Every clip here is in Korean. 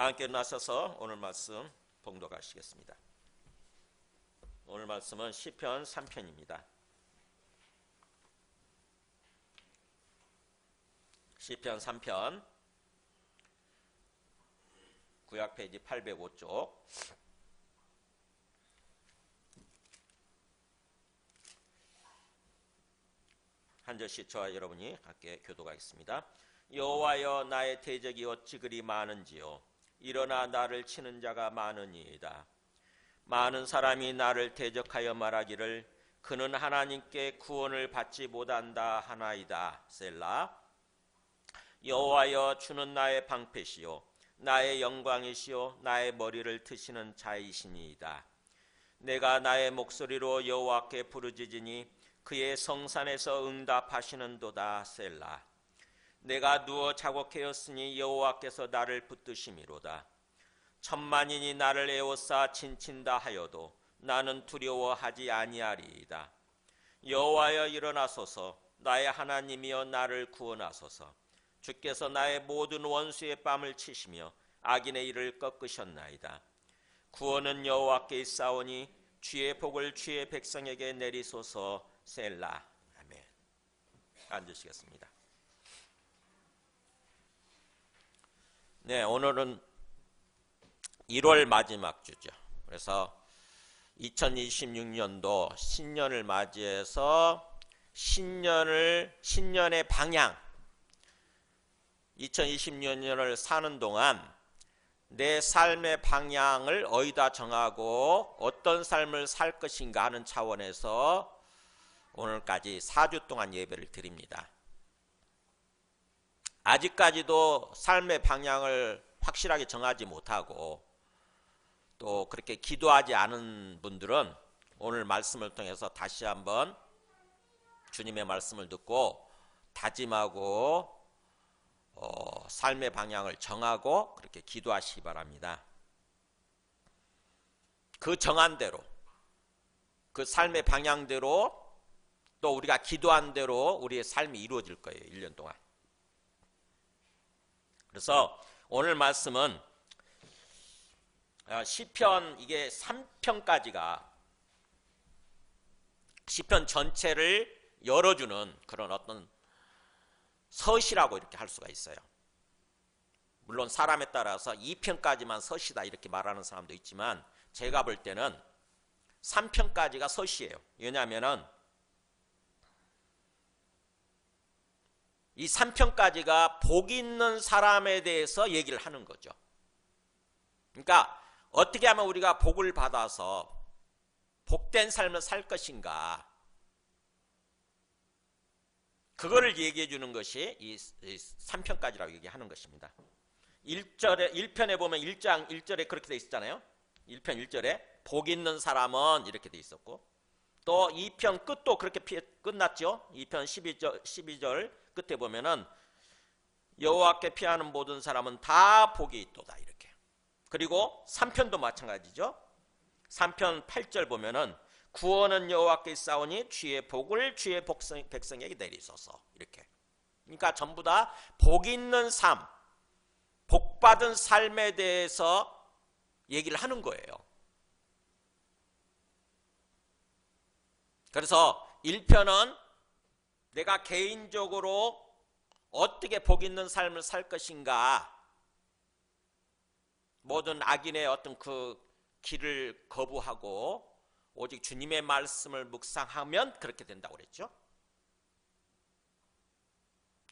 다 함께 일어나셔서 오늘 말씀 봉독하시겠습니다. 오늘 말씀은 시편 3편입니다. 시편 3편 구약 페이지 805쪽 한 절씩 저와 여러분이 함께 교독하겠습니다. 여호와여, 나의 대적이 어찌 그리 많은지요. 일어나 나를 치는 자가 많으니이다. 많은 사람이 나를 대적하여 말하기를 그는 하나님께 구원을 받지 못한다 하나이다. 셀라. 여호와여, 주는 나의 방패시요 나의 영광이시요 나의 머리를 트시는 자이시니이다. 내가 나의 목소리로 여호와께 부르짖으니 그의 성산에서 응답하시는도다. 셀라. 내가 누워 자곡하였으니 여호와께서 나를 붙드심이로다. 천만인이 나를 에워싸 친친다 하여도 나는 두려워하지 아니하리이다. 여호와여, 일어나소서. 나의 하나님이여, 나를 구원하소서. 주께서 나의 모든 원수의 뺨을 치시며 악인의 일을 꺾으셨나이다. 구원은 여호와께 있사오니 주의 복을 주의 백성에게 내리소서. 셀라. 아멘. 앉으시겠습니다. 네, 오늘은 1월 마지막 주죠. 그래서 2026년도 신년을 맞이해서 신년의 방향, 2026년을 사는 동안 내 삶의 방향을 어디다 정하고 어떤 삶을 살 것인가 하는 차원에서 오늘까지 4주 동안 예배를 드립니다. 아직까지도 삶의 방향을 확실하게 정하지 못하고 또 그렇게 기도하지 않은 분들은 오늘 말씀을 통해서 다시 한번 주님의 말씀을 듣고 다짐하고 삶의 방향을 정하고 그렇게 기도하시기 바랍니다. 그 정한 대로, 그 삶의 방향대로 또 우리가 기도한 대로 우리의 삶이 이루어질 거예요. 1년 동안. 그래서 오늘 말씀은 시편 이게 3편까지가 시편 전체를 열어주는 그런 어떤 서시라고 이렇게 할 수가 있어요. 물론 사람에 따라서 2편까지만 서시다 이렇게 말하는 사람도 있지만 제가 볼 때는 3편까지가 서시예요. 왜냐하면 이 3편까지가 복 있는 사람에 대해서 얘기를 하는 거죠. 그러니까 어떻게 하면 우리가 복을 받아서 복된 삶을 살 것인가, 그거를 얘기해 주는 것이 이 3편까지라고 얘기하는 것입니다. 1편에 보면 1장 1절에 그렇게 돼 있었잖아요. 1편 1절에 복 있는 사람은 이렇게 돼 있었고, 또 2편 끝도 그렇게 끝났죠. 2편 12절 끝에 보면은 여호와께 피하는 모든 사람은 다 복이 있도다 이렇게. 그리고 3편도 마찬가지죠. 3편 8절 보면은 구원은 여호와께 있사오니 주의 복을 주의 백성에게 내리소서 이렇게. 그러니까 전부 다 복 있는 삶, 복 받은 삶에 대해서 얘기를 하는 거예요. 그래서 1편은 내가 개인적으로 어떻게 복 있는 삶을 살 것인가, 모든 악인의 어떤 그 길을 거부하고 오직 주님의 말씀을 묵상하면 그렇게 된다고 그랬죠.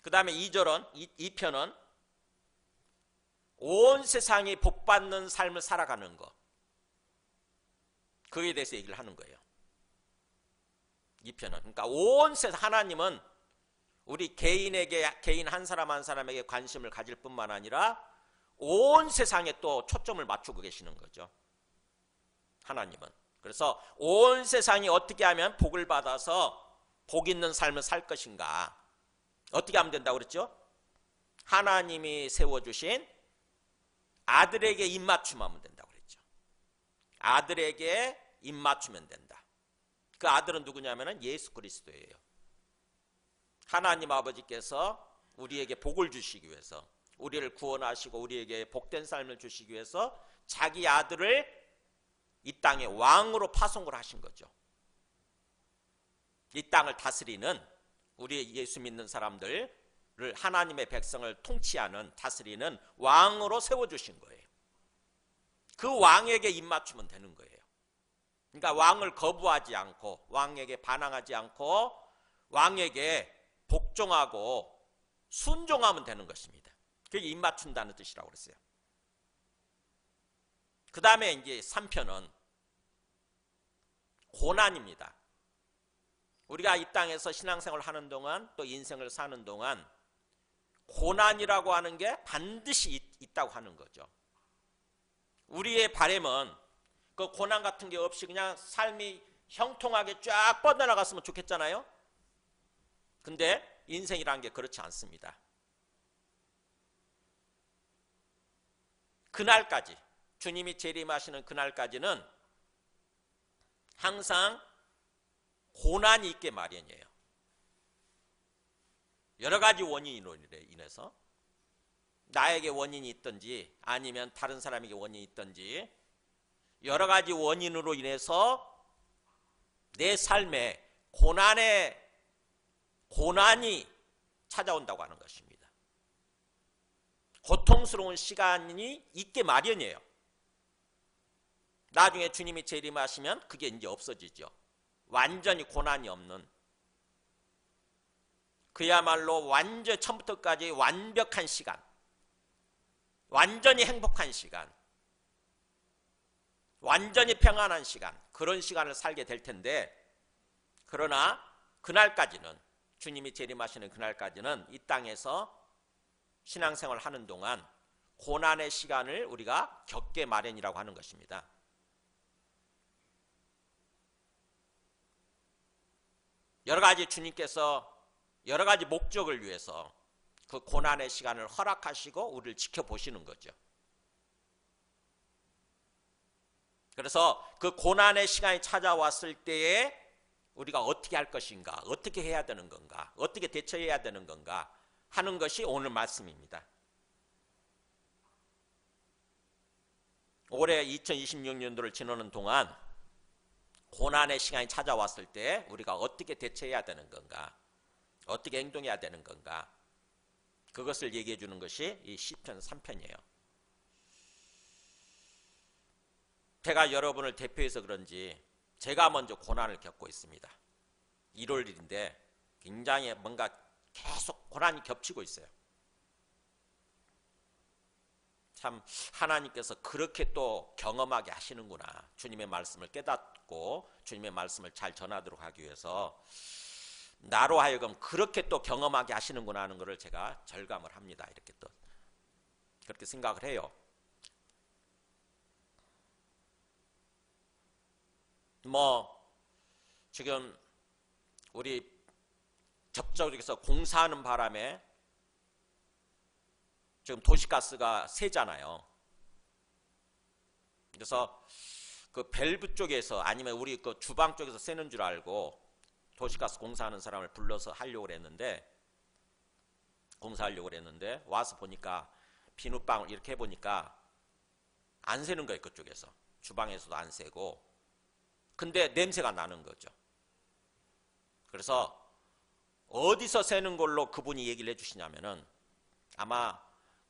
그 다음에 2편은 온 세상이 복받는 삶을 살아가는 것, 그에 대해서 얘기를 하는 거예요. 2편은. 그러니까 온 세상, 하나님은 우리 개인 한 사람 한 사람에게 관심을 가질 뿐만 아니라 온 세상에 또 초점을 맞추고 계시는 거죠. 하나님은. 그래서 온 세상이 어떻게 하면 복을 받아서 복 있는 삶을 살 것인가, 어떻게 하면 된다고 그랬죠? 하나님이 세워주신 아들에게 입맞춤하면 된다고 그랬죠. 아들에게 입맞추면 된다. 그 아들은 누구냐면 예수 그리스도예요. 하나님 아버지께서 우리에게 복을 주시기 위해서, 우리를 구원하시고 우리에게 복된 삶을 주시기 위해서 자기 아들을 이 땅에 왕으로 파송을 하신 거죠. 이 땅을 다스리는, 우리 예수 믿는 사람들을, 하나님의 백성을 통치하는, 다스리는 왕으로 세워주신 거예요. 그 왕에게 입맞추면 되는 거예요. 그러니까 왕을 거부하지 않고, 왕에게 반항하지 않고, 왕에게 복종하고 순종하면 되는 것입니다. 그게 입맞춘다는 뜻이라고 그랬어요. 그 다음에 이제 3편은 고난입니다. 우리가 이 땅에서 신앙생활을 하는 동안, 또 인생을 사는 동안 고난이라고 하는 게 반드시 있다고 하는 거죠. 우리의 바람은 그 고난 같은 게 없이 그냥 삶이 형통하게 쫙 뻗어나갔으면 좋겠잖아요. 근데 인생이라는 게 그렇지 않습니다. 그날까지, 주님이 재림하시는 그날까지는 항상 고난이 있게 마련이에요. 여러 가지 원인으로 인해서, 나에게 원인이 있든지 아니면 다른 사람에게 원인이 있든지 여러 가지 원인으로 인해서 내 삶에 고난이 찾아온다고 하는 것입니다. 고통스러운 시간이 있게 마련이에요. 나중에 주님이 재림하시면 그게 이제 없어지죠. 완전히 고난이 없는, 그야말로 완전 처음부터까지 완벽한 시간, 완전히 행복한 시간, 완전히 평안한 시간, 그런 시간을 살게 될 텐데, 그러나 그날까지는, 주님이 재림하시는 그날까지는 이 땅에서 신앙생활을 하는 동안 고난의 시간을 우리가 겪게 마련이라고 하는 것입니다. 여러 가지 주님께서 여러 가지 목적을 위해서 그 고난의 시간을 허락하시고 우리를 지켜보시는 거죠. 그래서 그 고난의 시간이 찾아왔을 때에 우리가 어떻게 할 것인가, 어떻게 해야 되는 건가, 어떻게 대처해야 되는 건가 하는 것이 오늘 말씀입니다. 올해 2026년도를 지나는 동안 고난의 시간이 찾아왔을 때 우리가 어떻게 대처해야 되는 건가, 어떻게 행동해야 되는 건가, 그것을 얘기해 주는 것이 이 시편 3편이에요. 제가 여러분을 대표해서 그런지 제가 먼저 고난을 겪고 있습니다. 1월 1일인데 굉장히 뭔가 계속 고난이 겹치고 있어요. 참 하나님께서 그렇게 또 경험하게 하시는구나. 주님의 말씀을 깨닫고 주님의 말씀을 잘 전하도록 하기 위해서 나로 하여금 그렇게 또 경험하게 하시는구나 하는 것을 제가 절감을 합니다. 이렇게 또 그렇게 생각을 해요. 지금 우리 접촉에서 공사하는 바람에 지금 도시가스가 새잖아요. 그래서 그 밸브 쪽에서 아니면 우리 그 주방 쪽에서 새는 줄 알고 도시가스 공사하는 사람을 불러서 공사하려고 그랬는데 와서 보니까 비눗방울 이렇게 해보니까 안 새는 거예요. 그쪽에서. 주방에서도 안 새고. 근데 냄새가 나는 거죠. 그래서 어디서 새는 걸로 그분이 얘기를 해주시냐면은 아마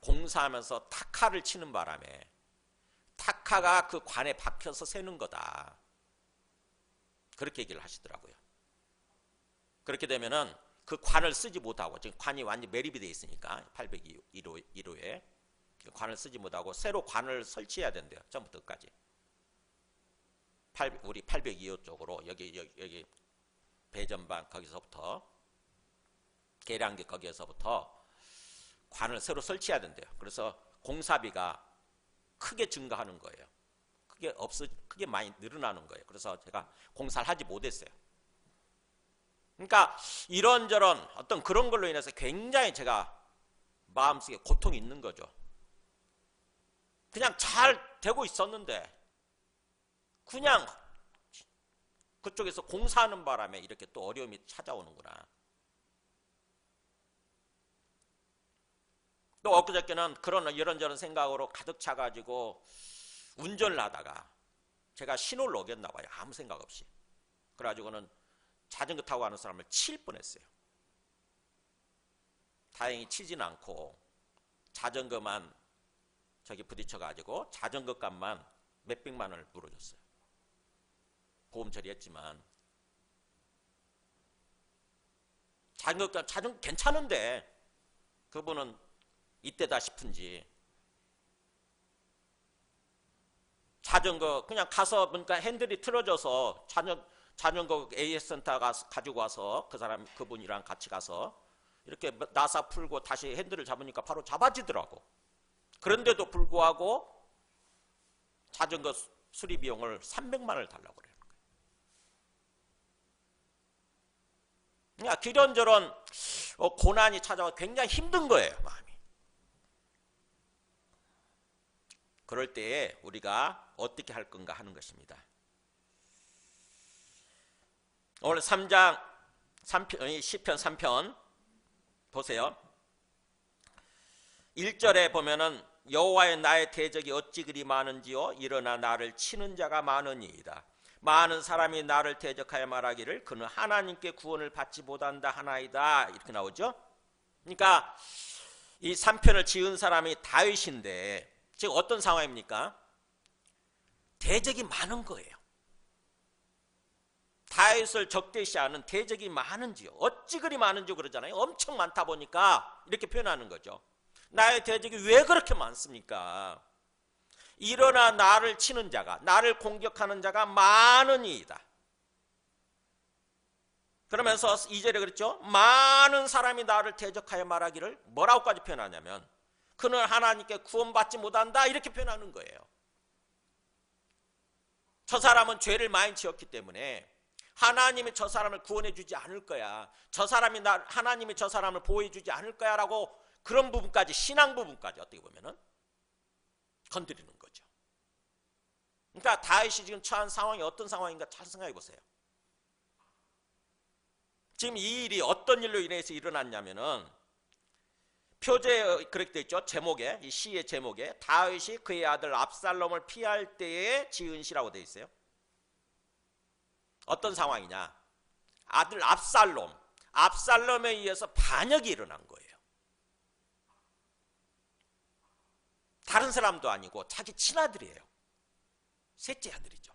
공사하면서 타카를 치는 바람에 타카가 그 관에 박혀서 새는 거다. 그렇게 얘기를 하시더라고요. 그렇게 되면은 그 관을 쓰지 못하고, 지금 관이 완전히 매립이 되어 있으니까 801호에 그 관을 쓰지 못하고 새로 관을 설치해야 된대요. 처음부터 끝까지. 우리 802호 쪽으로 여기 배전방 거기서부터 계량기 거기에서부터 관을 새로 설치해야 된대요. 그래서 공사비가 크게 증가하는 거예요. 크게 많이 늘어나는 거예요. 그래서 제가 공사를 하지 못했어요. 그러니까 이런저런 어떤 그런 걸로 인해서 굉장히 제가 마음속에 고통이 있는 거죠. 그냥 잘 되고 있었는데 그냥 그쪽에서 공사하는 바람에 이렇게 또 어려움이 찾아오는구나. 또 또 엊그저께는 그런 이런저런 생각으로 가득 차가지고 운전을 하다가 제가 신호를 어겼나 봐요. 아무 생각 없이. 그래가지고는 자전거 타고 가는 사람을 칠 뻔했어요. 다행히 치진 않고 자전거만 저기 부딪혀가지고 자전거 값만 몇백만 원을 물어줬어요. 보험 처리했지만 자전거 괜찮은데 그분은 이때다 싶은지 자전거 그냥 가서 그러니까 핸들이 틀어져서 자전거 AS 센터 가지고 와서 그분이랑 같이 가서 이렇게 나사 풀고 다시 핸들을 잡으니까 바로 잡아지더라고. 그런데도 불구하고 자전거 수리 비용을 300만 원을 달라고 그래요. 그러니까 이런저런 고난이 찾아와 굉장히 힘든 거예요, 마음이. 그럴 때에 우리가 어떻게 할 건가 하는 것입니다. 오늘 3장 3편, 시편 3편 보세요. 1절에 보면은 여호와의 나의 대적이 어찌 그리 많은지요 일어나 나를 치는 자가 많으니이다. 많은 사람이 나를 대적하여 말하기를 그는 하나님께 구원을 받지 못한다 하나이다. 이렇게 나오죠. 그러니까 이 3편을 지은 사람이 다윗인데 지금 어떤 상황입니까? 대적이 많은 거예요. 다윗을 적대시하는 대적이 많은지요. 어찌 그리 많은지 그러잖아요. 엄청 많다 보니까 이렇게 표현하는 거죠. 나의 대적이 왜 그렇게 많습니까? 일어나 나를 치는 자가, 나를 공격하는 자가 많으니이다. 그러면서 2절에 그랬죠. 많은 사람이 나를 대적하여 말하기를 뭐라고까지 표현하냐면 그는 하나님께 구원받지 못한다 이렇게 표현하는 거예요. 저 사람은 죄를 많이 지었기 때문에 하나님이 저 사람을 구원해 주지 않을 거야. 하나님이 저 사람을 보호해 주지 않을 거야 라고 그런 부분까지, 신앙 부분까지 어떻게 보면은 건드리는 거죠. 그러니까 다윗이 지금 처한 상황이 어떤 상황인가 잘 생각해 보세요. 지금 이 일이 어떤 일로 인해서 일어났냐면은 표제에 그렇게 되어 있죠. 제목에, 이 시의 제목에 다윗이 그의 아들 압살롬을 피할 때에 지은 시라고 되어 있어요. 어떤 상황이냐? 아들 압살롬에 의해서 반역이 일어난 거예요. 다른 사람도 아니고 자기 친아들이에요. 셋째 아들이죠.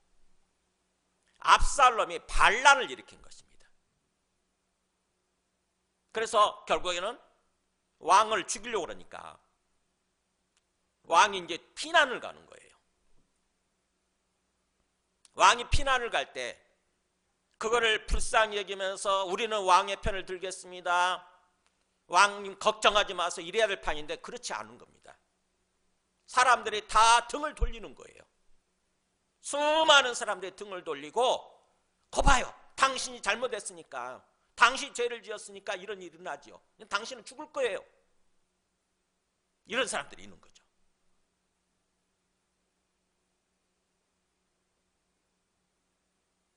압살롬이 반란을 일으킨 것입니다. 그래서 결국에는 왕을 죽이려고 그러니까 왕이 이제 피난을 가는 거예요. 왕이 피난을 갈 때 그거를 불쌍히 여기면서 우리는 왕의 편을 들겠습니다. 왕님 걱정하지 마세요. 이래야 될 판인데 그렇지 않은 겁니다. 사람들이 다 등을 돌리는 거예요. 수많은 사람들이 등을 돌리고 거봐요. 당신이 잘못했으니까, 당신이 죄를 지었으니까 이런 일이 일어나죠. 당신은 죽을 거예요. 이런 사람들이 있는 거죠.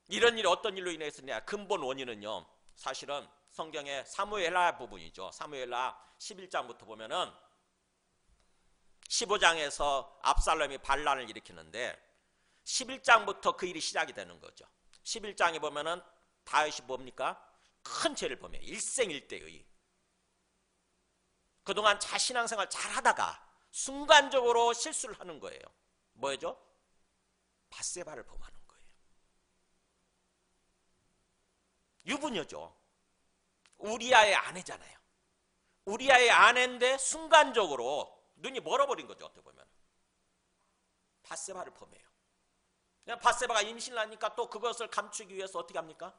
이런 일이 어떤 일로 인해서냐? 근본 원인은요, 사실은 성경의 사무엘하 부분이죠. 사무엘하 11장부터 보면은 15장에서 압살롬이 반란을 일으키는데 11장부터 그 일이 시작이 되는 거죠. 11장에 보면은 다윗이 뭡니까? 큰 죄를 범해요. 일생일대의. 그동안 자신앙생활 잘 하다가 순간적으로 실수를 하는 거예요. 뭐죠? 밧세바를 범하는 거예요. 유부녀죠. 우리아의 아내잖아요. 우리아의 아내인데 순간적으로 눈이 멀어버린 거죠. 어떻게 보면 밧세바를 범해요. 밧세바가 임신을 하니까 또 그것을 감추기 위해서 어떻게 합니까?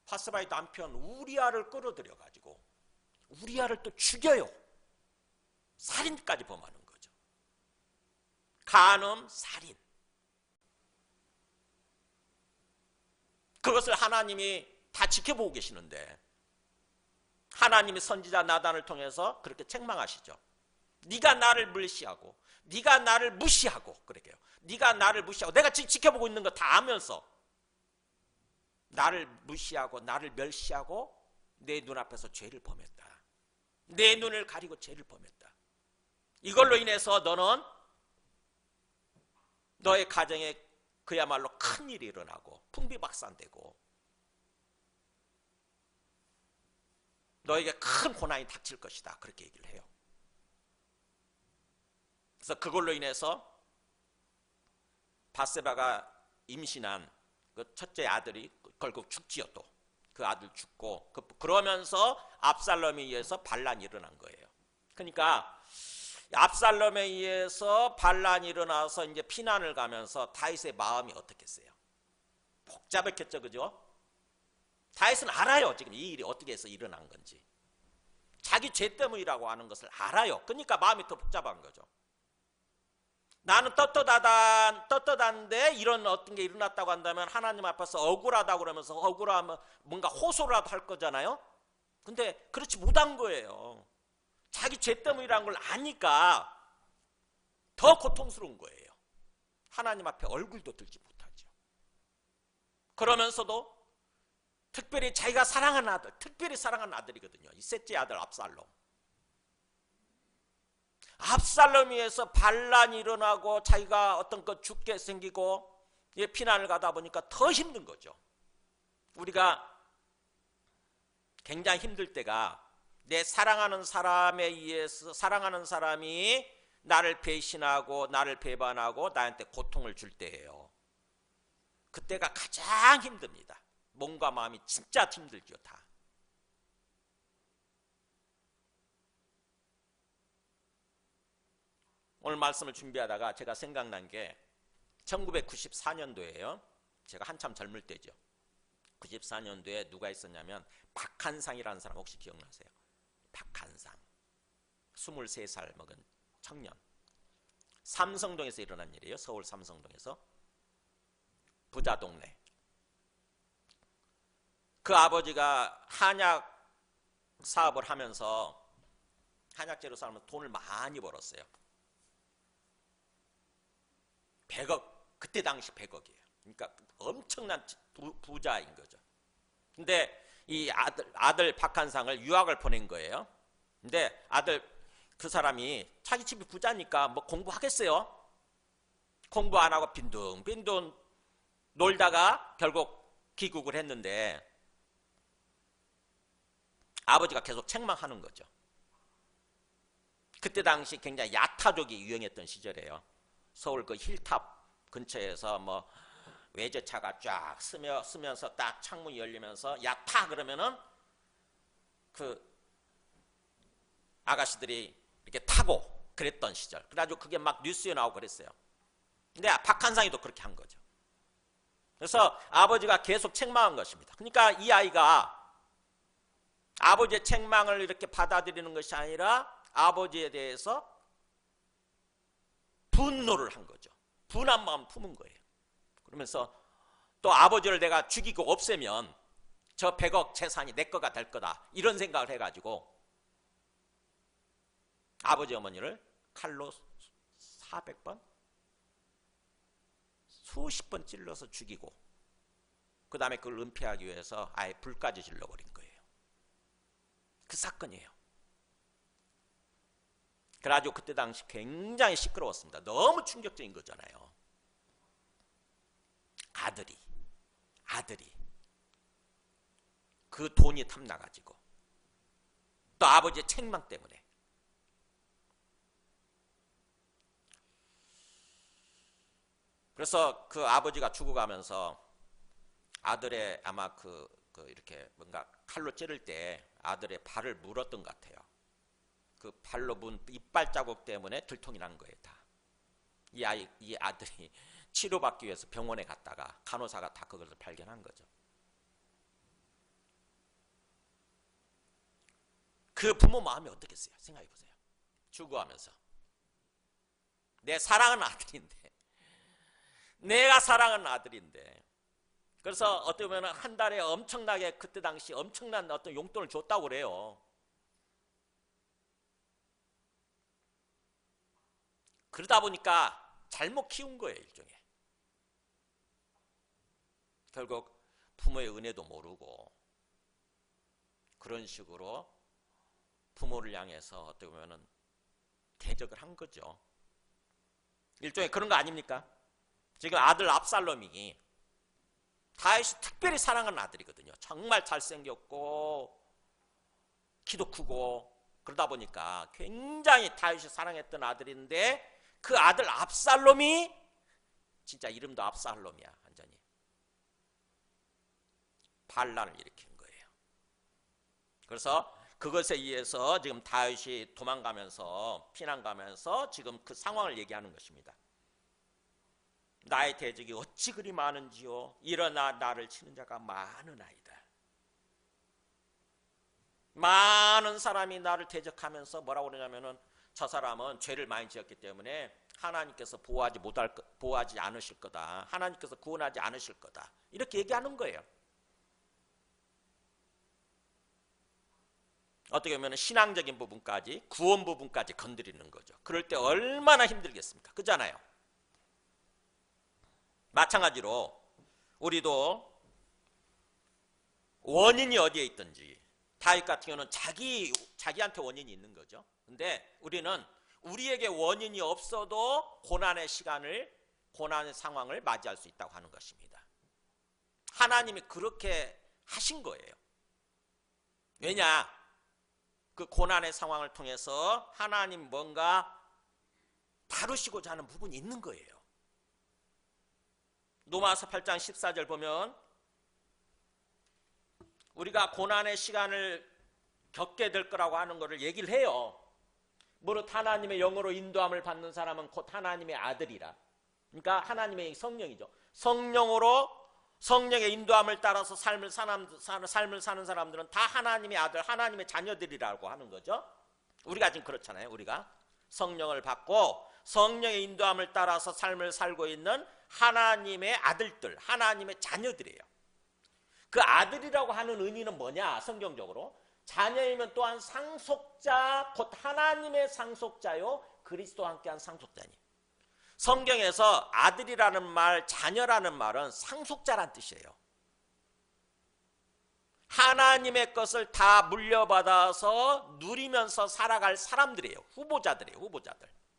밧세바의 남편 우리아를 끌어들여 가지고 우리아를 또 죽여요. 살인까지 범하는 거죠. 간음, 살인. 그것을 하나님이 다 지켜보고 계시는데 하나님이 선지자 나단을 통해서 그렇게 책망하시죠. 네가 나를 무시하고 네가 나를 무시하고 그렇게요. 네가 나를 무시하고 내가 지켜보고 있는 거 다 아면서 나를 무시하고 나를 멸시하고 내 눈앞에서 죄를 범했다. 내 눈을 가리고 죄를 범했다. 이걸로 인해서 너는 너의 가정에 그야말로 큰일이 일어나고 풍비박산되고 너에게 큰 고난이 닥칠 것이다. 그렇게 얘기를 해요. 그래서 그걸로 인해서 바세바가 임신한 그 첫째 아들이 결국 죽지요. 또 그 아들 죽고 그러면서 압살롬에 의해서 반란이 일어난 거예요. 그러니까 압살롬에 의해서 반란이 일어나서 이제 피난을 가면서 다윗의 마음이 어떻겠어요? 복잡했겠죠, 그죠? 다윗은 알아요. 지금 이 일이 어떻게 해서 일어난 건지. 자기 죄 때문이라고 하는 것을 알아요. 그러니까 마음이 더 복잡한 거죠. 나는 떳떳한데 이런 어떤 게 일어났다고 한다면 하나님 앞에서 억울하다고 그러면서 억울하면 뭔가 호소라도 할 거잖아요. 근데 그렇지 못한 거예요. 자기 죄 때문이라는 걸 아니까 더 고통스러운 거예요. 하나님 앞에 얼굴도 들지 못하죠. 그러면서도 특별히 자기가 사랑하는 아들, 특별히 사랑하는 아들이거든요. 이 셋째 아들 압살롬. 압살롬에 의해서 반란이 일어나고 자기가 어떤 것 죽게 생기고 피난을 가다 보니까 더 힘든 거죠. 우리가 굉장히 힘들 때가 내 사랑하는 사람에 의해서 사랑하는 사람이 나를 배신하고 나를 배반하고 나한테 고통을 줄 때예요. 그때가 가장 힘듭니다. 몸과 마음이 진짜 힘들죠. 다. 오늘 말씀을 준비하다가 제가 생각난 게 1994년도예요. 제가 한참 젊을 때죠. 94년도에 누가 있었냐면 박한상이라는 사람 혹시 기억나세요? 박한상. 23살 먹은 청년. 삼성동에서 일어난 일이에요. 서울 삼성동에서. 부자 동네. 그 아버지가 한약 사업을 하면서 한약재로 살면 돈을 많이 벌었어요. 100억, 그때 당시 100억이에요. 그러니까 엄청난 부자인 거죠. 근데 이 아들 박한상을 유학을 보낸 거예요. 근데 아들 그 사람이 자기 집이 부자니까 뭐 공부하겠어요? 공부 안 하고 빈둥빈둥 놀다가 결국 귀국을 했는데 아버지가 계속 책망하는 거죠. 그때 당시 굉장히 야타족이 유행했던 시절이에요. 서울 그 힐탑 근처에서 뭐 외제차가 쫙 쓰면서 딱 창문이 열리면서 야타 그러면은 그 아가씨들이 이렇게 타고 그랬던 시절. 그래가지고 그게 막 뉴스에 나오고 그랬어요. 근데 박한상이도 그렇게 한 거죠. 그래서 아버지가 계속 책망한 것입니다. 그러니까 이 아이가 아버지의 책망을 이렇게 받아들이는 것이 아니라 아버지에 대해서 분노를 한 거죠. 분한 마음 품은 거예요. 그러면서 또 아버지를 내가 죽이고 없애면 저 100억 재산이 내 거가 될 거다. 이런 생각을 해가지고 아버지 어머니를 칼로 400번? 수십 번 찔러서 죽이고 그 다음에 그걸 은폐하기 위해서 아예 불까지 질러버린 거예요. 그 사건이에요. 그래가지고 그때 당시 굉장히 시끄러웠습니다. 너무 충격적인 거잖아요. 아들이 그 돈이 탐나가지고 또 아버지의 책망 때문에 그래서 그 아버지가 죽어가면서 아들의 아마 이렇게 뭔가 칼로 찌를 때 아들의 발을 물었던 것 같아요. 그 발로 문 이빨 자국 때문에 들통이 난 거예요. 다. 이 아들이 치료받기 위해서 병원에 갔다가 간호사가 다 그것을 발견한 거죠. 그 부모 마음이 어떻겠어요? 생각해 보세요. 죽어가면서 내 사랑하는 아들인데 내가 사랑하는 아들인데 그래서 어떻게 보면 한 달에 엄청나게 그때 당시 엄청난 어떤 용돈을 줬다고 그래요. 그러다 보니까 잘못 키운 거예요. 일종의. 결국 부모의 은혜도 모르고 그런 식으로 부모를 향해서 어떻게 보면은 대적을 한 거죠. 일종의 그런 거 아닙니까? 지금 아들 압살롬이 다윗이 특별히 사랑하는 아들이거든요. 정말 잘생겼고 키도 크고 그러다 보니까 굉장히 다윗이 사랑했던 아들인데 그 아들 압살롬이 진짜 이름도 압살롬이야. 완전히 반란을 일으킨 거예요. 그래서 그것에 의해서 지금 다윗이 도망가면서 피난 가면서 지금 그 상황을 얘기하는 것입니다. 나의 대적이 어찌 그리 많은지요. 일어나 나를 치는 자가 많으나이다. 많은 사람이 나를 대적하면서 뭐라고 그러냐면은 저 사람은 죄를 많이 지었기 때문에 하나님께서 보호하지 않으실 거다. 하나님께서 구원하지 않으실 거다. 이렇게 얘기하는 거예요. 어떻게 보면 신앙적인 부분까지 구원 부분까지 건드리는 거죠. 그럴 때 얼마나 힘들겠습니까? 그렇잖아요. 마찬가지로 우리도 원인이 어디에 있든지 다윗 같은 경우는 자기한테 원인이 있는 거죠. 근데 우리는 우리에게 원인이 없어도 고난의 상황을 맞이할 수 있다고 하는 것입니다. 하나님이 그렇게 하신 거예요. 왜냐? 그 고난의 상황을 통해서 하나님 뭔가 다루시고자 하는 부분이 있는 거예요. 로마서 8장 14절 보면 우리가 고난의 시간을 겪게 될 거라고 하는 것을 얘기를 해요. 무릇 하나님의 영으로 인도함을 받는 사람은 곧 하나님의 아들이라. 그러니까 하나님의 성령이죠. 성령의 인도함을 따라서 삶을 사는 사람들은 다 하나님의 아들, 하나님의 자녀들이라고 하는 거죠. 우리가 지금 그렇잖아요. 우리가 성령을 받고 성령의 인도함을 따라서 삶을 살고 있는 하나님의 아들들, 하나님의 자녀들이에요. 그 아들이라고 하는 의미는 뭐냐? 성경적으로 자녀이면 또한 상속자, 곧 하나님의 상속자요 그리스도와 함께한 상속자니. 성경에서 아들이라는 말, 자녀라는 말은 상속자란 뜻이에요. 하나님의 것을 다 물려받아서 누리면서 살아갈 사람들이에요. 후보자들이에요.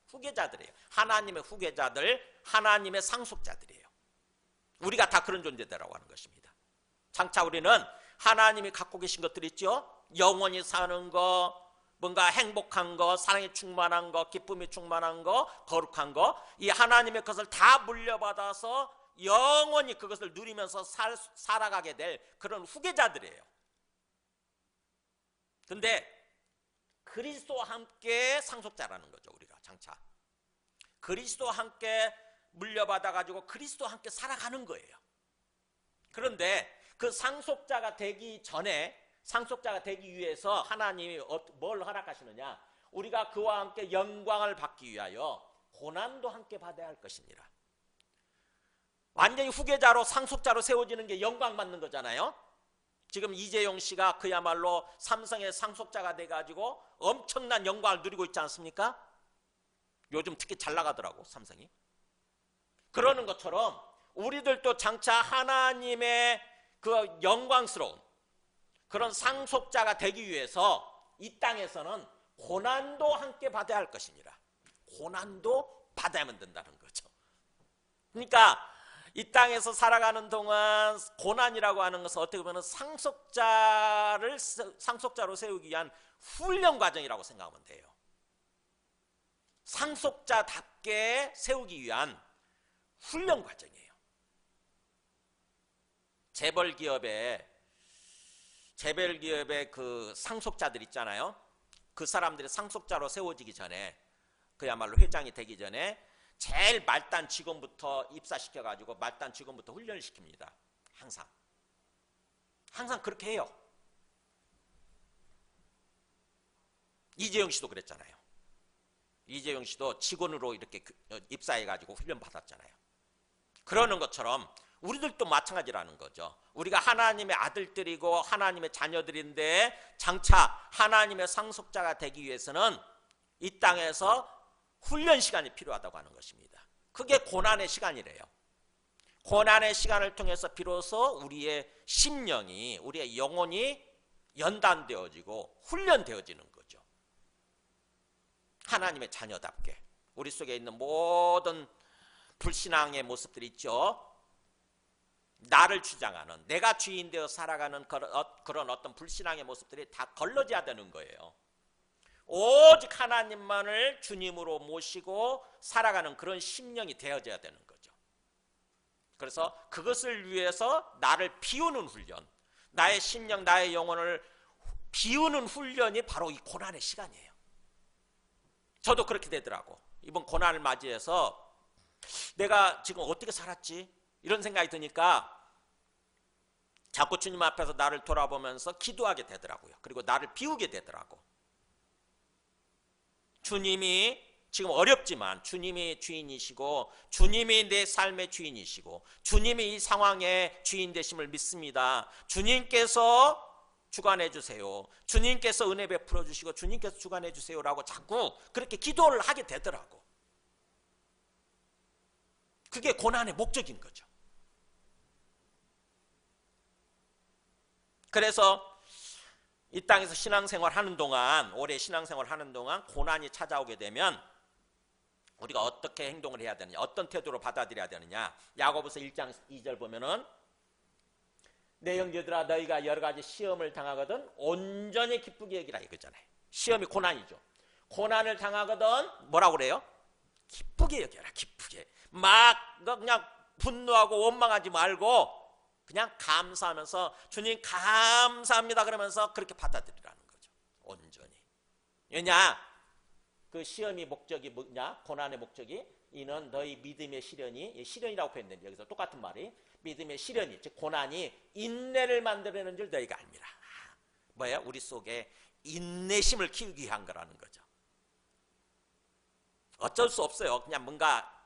후계자들이에요. 하나님의 후계자들, 하나님의 상속자들이에요. 우리가 다 그런 존재들이라고 하는 것입니다. 장차 우리는 하나님이 갖고 계신 것들 있죠. 영원히 사는 거, 뭔가 행복한 거, 사랑이 충만한 거, 기쁨이 충만한 거, 거룩한 거, 이 하나님의 것을 다 물려받아서 영원히 그것을 누리면서 살아가게 될 그런 후계자들이에요. 근데 그리스도와 함께 상속자라는 거죠. 우리가 장차 그리스도와 함께 물려받아가지고 그리스도와 함께 살아가는 거예요. 그런데 그 상속자가 되기 전에, 상속자가 되기 위해서 하나님이 뭘 허락하시느냐? 우리가 그와 함께 영광을 받기 위하여 고난도 함께 받아야 할 것이니라. 완전히 후계자로 상속자로 세워지는 게 영광 받는 거잖아요. 지금 이재용 씨가 그야말로 삼성의 상속자가 돼가지고 엄청난 영광을 누리고 있지 않습니까? 요즘 특히 잘 나가더라고, 삼성이. 그러는 것처럼 우리들도 장차 하나님의 그 영광스러운 그런 상속자가 되기 위해서 이 땅에서는 고난도 함께 받아야 할 것이니라. 고난도 받아야만 된다는 거죠. 그러니까 이 땅에서 살아가는 동안 고난이라고 하는 것은 어떻게 보면 상속자로 세우기 위한 훈련 과정이라고 생각하면 돼요. 상속자답게 세우기 위한 훈련 과정이에요. 재벌 기업의 그 상속자들 있잖아요. 그 사람들이 상속자로 세워지기 전에, 그야말로 회장이 되기 전에 제일 말단 직원부터 입사시켜가지고 말단 직원부터 훈련을 시킵니다. 항상 그렇게 해요. 이재용 씨도 그랬잖아요. 이재용 씨도 직원으로 이렇게 입사해가지고 훈련 받았잖아요. 그러는 것처럼 우리들도 마찬가지라는 거죠. 우리가 하나님의 아들들이고 하나님의 자녀들인데 장차 하나님의 상속자가 되기 위해서는 이 땅에서 훈련 시간이 필요하다고 하는 것입니다. 그게 고난의 시간이래요. 고난의 시간을 통해서 비로소 우리의 심령이, 우리의 영혼이 연단되어지고 훈련되어지는 거죠. 하나님의 자녀답게 우리 속에 있는 모든 불신앙의 모습들이 있죠. 나를 주장하는, 내가 주인 되어 살아가는 그런 어떤 불신앙의 모습들이 다 걸러져야 되는 거예요. 오직 하나님만을 주님으로 모시고 살아가는 그런 심령이 되어져야 되는 거죠. 그래서 그것을 위해서 나를 비우는 훈련, 나의 심령, 나의 영혼을 비우는 훈련이 바로 이 고난의 시간이에요. 저도 그렇게 되더라고. 이번 고난을 맞이해서 내가 지금 어떻게 살았지? 이런 생각이 드니까 자꾸 주님 앞에서 나를 돌아보면서 기도하게 되더라고요. 그리고 나를 비우게 되더라고. 주님이 지금 어렵지만 주님이 주인이시고 주님이 내 삶의 주인이시고 주님이 이 상황의 주인 되심을 믿습니다. 주님께서 주관해 주세요. 주님께서 은혜 베풀어 주시고 주님께서 주관해 주세요라고 자꾸 그렇게 기도를 하게 되더라고. 그게 고난의 목적인 거죠. 그래서 이 땅에서 신앙생활 하는 동안, 오래 신앙생활 하는 동안 고난이 찾아오게 되면 우리가 어떻게 행동을 해야 되느냐, 어떤 태도로 받아들여야 되느냐. 야고보서 1장 2절 보면은 내 형제들아 너희가 여러 가지 시험을 당하거든 온전히 기쁘게 여기라 이거잖아요. 시험이 고난이죠. 고난을 당하거든 뭐라고 그래요? 기쁘게 여겨라. 기쁘게. 막 그냥 분노하고 원망하지 말고 그냥 감사하면서 주님 감사합니다 그러면서 그렇게 받아들이라는 거죠. 온전히. 왜냐? 그 시험의 목적이 뭐냐? 고난의 목적이 이는 너희 믿음의 시련이, 시련이라고 표현되는데 여기서 똑같은 말이 믿음의 시련이, 즉 고난이 인내를 만들어내는 줄 너희가 알미라. 뭐예요? 우리 속에 인내심을 키우기 위한 거라는 거죠. 어쩔 수 없어요. 그냥 뭔가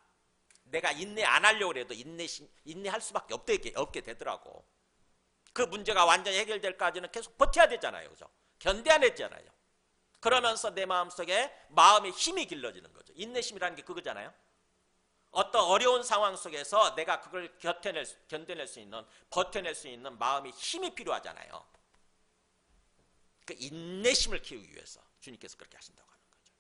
내가 인내 안 하려고 해도 인내할 수밖에 없게 되더라고. 그 문제가 완전히 해결될까지는 계속 버텨야 되잖아요. 그죠? 견뎌야 되잖아요. 그러면서 내 마음속에 마음의 힘이 길러지는 거죠. 인내심이라는 게 그거잖아요. 어떤 어려운 상황 속에서 내가 그걸 견뎌낼 수 있는, 버텨낼 수 있는 마음의 힘이 필요하잖아요. 그 인내심을 키우기 위해서 주님께서 그렇게 하신다고 하는 거죠.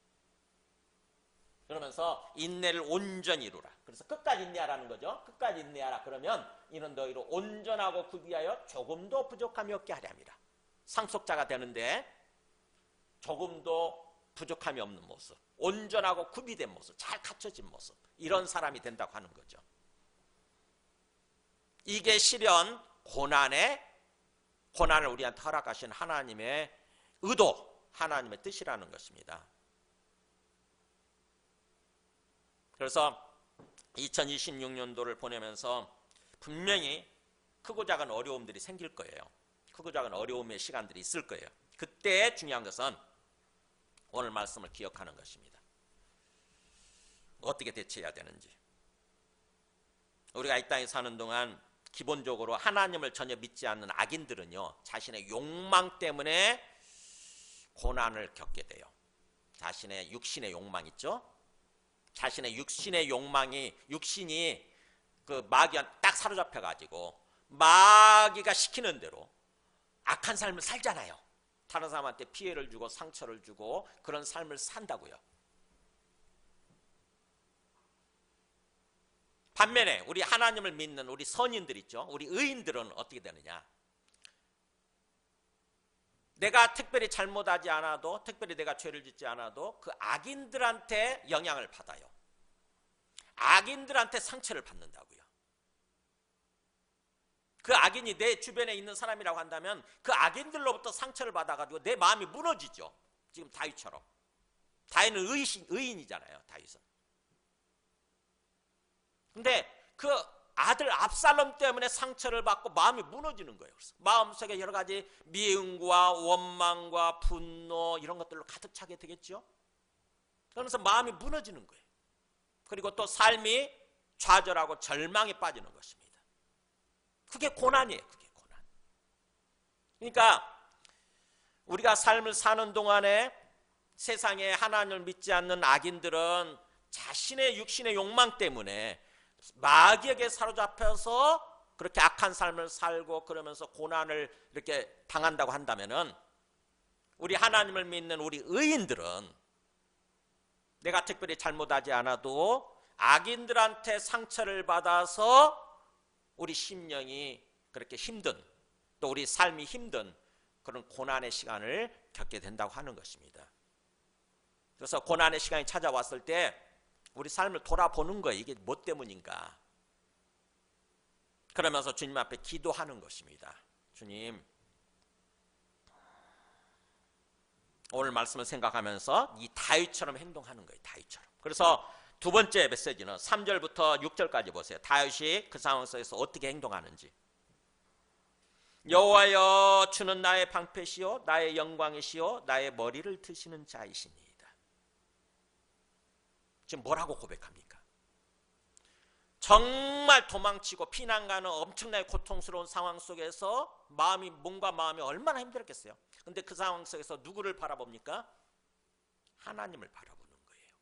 그러면서 인내를 온전히 이루라. 그래서 끝까지 인내하라는 거죠. 끝까지 인내하라. 그러면 이는 너희로 온전하고 구비하여 조금도 부족함이 없게 하려 함이라. 상속자가 되는데 조금도 부족함이 없는 모습, 온전하고 구비된 모습, 잘 갖춰진 모습, 이런 사람이 된다고 하는 거죠. 이게 시련, 고난을 우리한테 허락하신 하나님의 의도, 하나님의 뜻이라는 것입니다. 그래서 2026년도를 보내면서 분명히 크고 작은 어려움들이 생길 거예요. 크고 작은 어려움의 시간들이 있을 거예요. 그때 중요한 것은 오늘 말씀을 기억하는 것입니다. 어떻게 대처해야 되는지. 우리가 이 땅에 사는 동안 기본적으로 하나님을 전혀 믿지 않는 악인들은요, 자신의 욕망 때문에 고난을 겪게 돼요. 자신의 육신의 욕망 있죠? 자신의 육신의 욕망이, 육신이 그 마귀한테 딱 사로잡혀 가지고 마귀가 시키는 대로 악한 삶을 살잖아요. 다른 사람한테 피해를 주고 상처를 주고 그런 삶을 산다고요. 반면에 우리 하나님을 믿는 우리 선인들 있죠. 우리 의인들은 어떻게 되느냐? 내가 특별히 잘못하지 않아도, 특별히 내가 죄를 짓지 않아도 그 악인들한테 영향을 받아요. 악인들한테 상처를 받는다고요. 그 악인이 내 주변에 있는 사람이라고 한다면 그 악인들로부터 상처를 받아가지고 내 마음이 무너지죠. 지금 다윗처럼. 다윗은 의인이잖아요. 다윗은. 근데 그 아들 압살롬 때문에 상처를 받고 마음이 무너지는 거예요. 그래서 마음속에 여러 가지 미움과 원망과 분노 이런 것들로 가득 차게 되겠죠. 그러면서 마음이 무너지는 거예요. 그리고 또 삶이 좌절하고 절망에 빠지는 것입니다. 그게 고난이에요. 그게 고난. 그러니까 우리가 삶을 사는 동안에 세상에 하나님을 믿지 않는 악인들은 자신의 육신의 욕망 때문에 마귀에게 사로잡혀서 그렇게 악한 삶을 살고 그러면서 고난을 이렇게 당한다고 한다면은 우리 하나님을 믿는 우리 의인들은 내가 특별히 잘못하지 않아도 악인들한테 상처를 받아서 우리 심령이 그렇게 힘든, 또 우리 삶이 힘든 그런 고난의 시간을 겪게 된다고 하는 것입니다. 그래서 고난의 시간이 찾아왔을 때 우리 삶을 돌아보는 거예요. 이게 뭐 때문인가? 그러면서 주님 앞에 기도하는 것입니다. 주님, 오늘 말씀을 생각하면서 이 다윗처럼 행동하는 거예요. 다윗처럼. 그래서 두 번째 메시지는 3절부터 6절까지 보세요. 다윗이 그 상황 속에서 어떻게 행동하는지. 여호와여, 주는 나의 방패시요 나의 영광이시요 나의 머리를 드시는 자이시니이다. 지금 뭐라고 고백합니까? 정말 도망치고 피난 가는 엄청나게 고통스러운 상황 속에서 몸과 마음이 얼마나 힘들었겠어요. 근데 그 상황 속에서 누구를 바라봅니까? 하나님을 바라보는 거예요.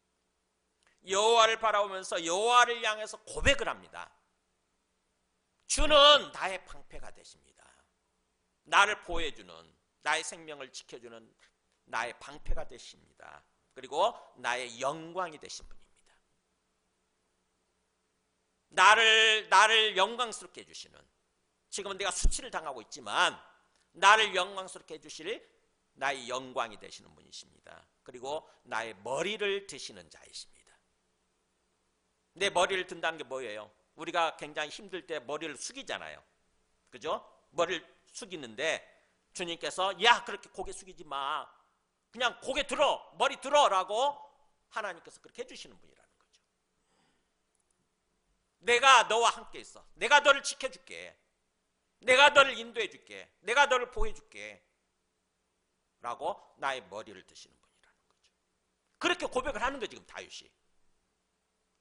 여호와를 바라보면서 여호와를 향해서 고백을 합니다. 주는 나의 방패가 되십니다. 나를 보호해주는, 나의 생명을 지켜주는 나의 방패가 되십니다. 그리고 나의 영광이 되신 분입니다. 나를 영광스럽게 해주시는, 지금은 내가 수치를 당하고 있지만 나를 영광스럽게 해주실 나의 영광이 되시는 분이십니다. 그리고 나의 머리를 드시는 자이십니다. 내 머리를 든다는 게 뭐예요? 우리가 굉장히 힘들 때 머리를 숙이잖아요. 그죠? 머리를 숙이는데 주님께서 야, 그렇게 고개 숙이지 마, 그냥 고개 들어, 머리 들어라고 하나님께서 그렇게 해주시는 분이라는 거죠. 내가 너와 함께 있어. 내가 너를 지켜줄게. 내가 너를 인도해줄게. 내가 너를 보호해줄게 라고 나의 머리를 드시는 분이라는 거죠. 그렇게 고백을 하는 거죠. 지금 다윗이.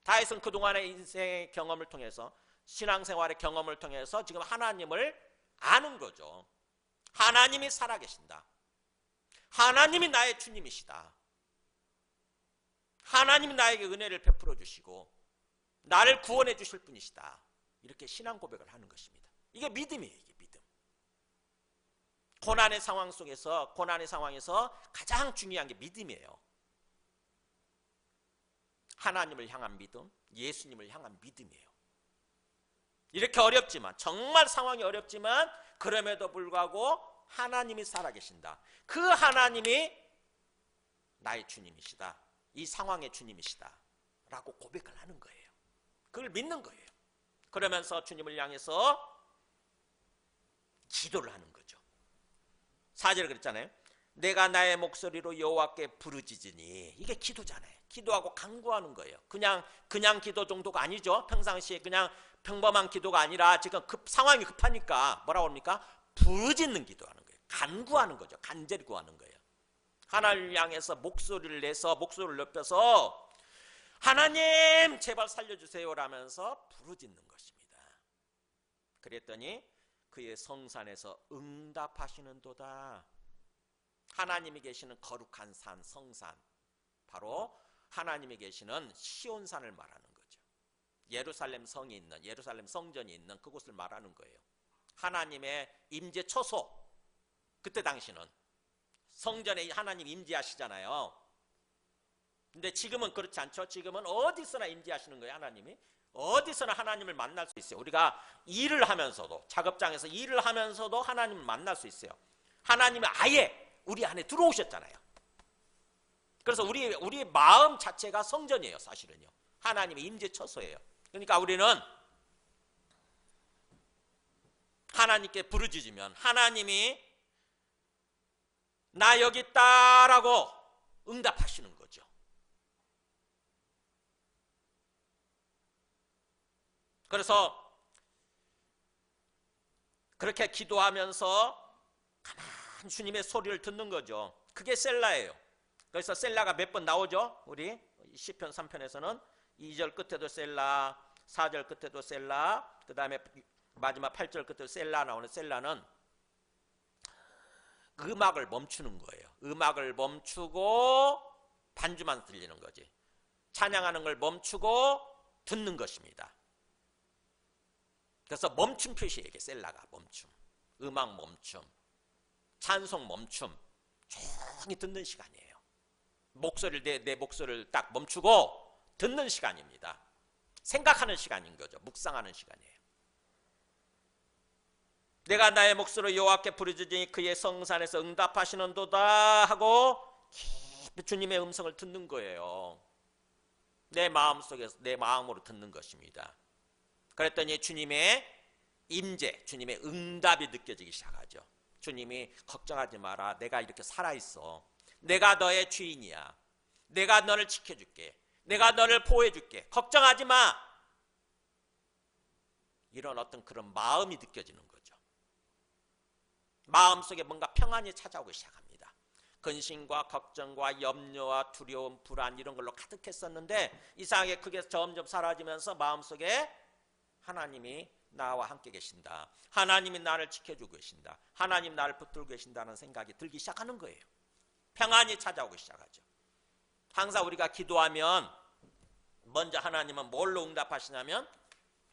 다윗은 그동안의 인생의 경험을 통해서, 신앙생활의 경험을 통해서 지금 하나님을 아는 거죠. 하나님이 살아계신다. 하나님이 나의 주님이시다. 하나님이 나에게 은혜를 베풀어 주시고 나를 구원해 주실 분이시다. 이렇게 신앙 고백을 하는 것입니다. 이게 믿음이에요. 이게 믿음. 고난의 상황 속에서, 고난의 상황에서 가장 중요한 게 믿음이에요. 하나님을 향한 믿음, 예수님을 향한 믿음이에요. 이렇게 어렵지만, 정말 상황이 어렵지만 그럼에도 불구하고 하나님이 살아계신다. 그 하나님이 나의 주님이시다. 이 상황의 주님이시다 라고 고백을 하는 거예요. 그걸 믿는 거예요. 그러면서 주님을 향해서 기도를 하는 거죠. 4절에 그랬잖아요. 내가 나의 목소리로 여호와께 부르짖으니, 이게 기도잖아요. 기도하고 간구하는 거예요. 그냥 기도 정도가 아니죠. 평상시에 그냥 평범한 기도가 아니라 지금 상황이 급하니까 뭐라고 합니까? 부르짖는 기도하는 거예요. 간구하는 거죠. 간절히 구하는 거예요. 하나님을 향해서 목소리를 내서, 목소리를 높여서 하나님 제발 살려주세요 라면서 부르짖는 것입니다. 그랬더니 그의 성산에서 응답하시는도다. 하나님이 계시는 거룩한 산, 성산, 바로 하나님이 계시는 시온산을 말하는 거죠. 예루살렘 성이 있는, 예루살렘 성전이 있는 그곳을 말하는 거예요. 하나님의 임재 처소. 그때 당시는 성전에 하나님 임재하시잖아요. 근데 지금은 그렇지 않죠. 지금은 어디서나 임재하시는 거예요. 하나님이 어디서나 하나님을 만날 수 있어요. 우리가 일을 하면서도, 작업장에서 일을 하면서도 하나님을 만날 수 있어요. 하나님이 아예 우리 안에 들어오셨잖아요. 그래서 우리의 마음 자체가 성전이에요. 사실은요. 하나님의 임재처소예요. 그러니까 우리는 하나님께 부르짖으면 하나님이 나 여기 있다라고 응답하시는 거죠. 그래서 그렇게 기도하면서 가만히 주님의 소리를 듣는 거죠. 그게 셀라예요. 그래서 셀라가 몇 번 나오죠. 우리 시편 3편에서는 2절 끝에도 셀라, 4절 끝에도 셀라, 그 다음에 마지막 8절 끝에도 셀라 나오는, 셀라는 음악을 멈추는 거예요. 음악을 멈추고 반주만 들리는 거지. 찬양하는 걸 멈추고 듣는 것입니다. 그래서 멈춤 표시예요. 이게 셀라가 멈춤. 음악 멈춤. 찬송 멈춤. 조용히 듣는 시간이에요. 내 목소리를 딱 멈추고 듣는 시간입니다. 생각하는 시간인 거죠. 묵상하는 시간이에요. 내가 나의 목소리로 여호와께 부르짖으니 그의 성산에서 응답하시는도다 하고 깊이 주님의 음성을 듣는 거예요. 내 마음속에서 내 마음으로 듣는 것입니다. 그랬더니 주님의 임재, 주님의 응답이 느껴지기 시작하죠. 주님이 걱정하지 마라. 내가 이렇게 살아있어. 내가 너의 주인이야. 내가 너를 지켜줄게. 내가 너를 보호해줄게. 걱정하지 마. 이런 어떤 그런 마음이 느껴지는 거죠. 마음속에 뭔가 평안이 찾아오기 시작합니다. 근심과 걱정과 염려와 두려움, 불안 이런 걸로 가득했었는데 이상하게 그게 점점 사라지면서 마음속에 하나님이 나와 함께 계신다. 하나님이 나를 지켜주고 계신다. 하나님 나를 붙들고 계신다는 생각이 들기 시작하는 거예요. 평안이 찾아오기 시작하죠. 항상 우리가 기도하면 먼저 하나님은 뭘로 응답하시냐면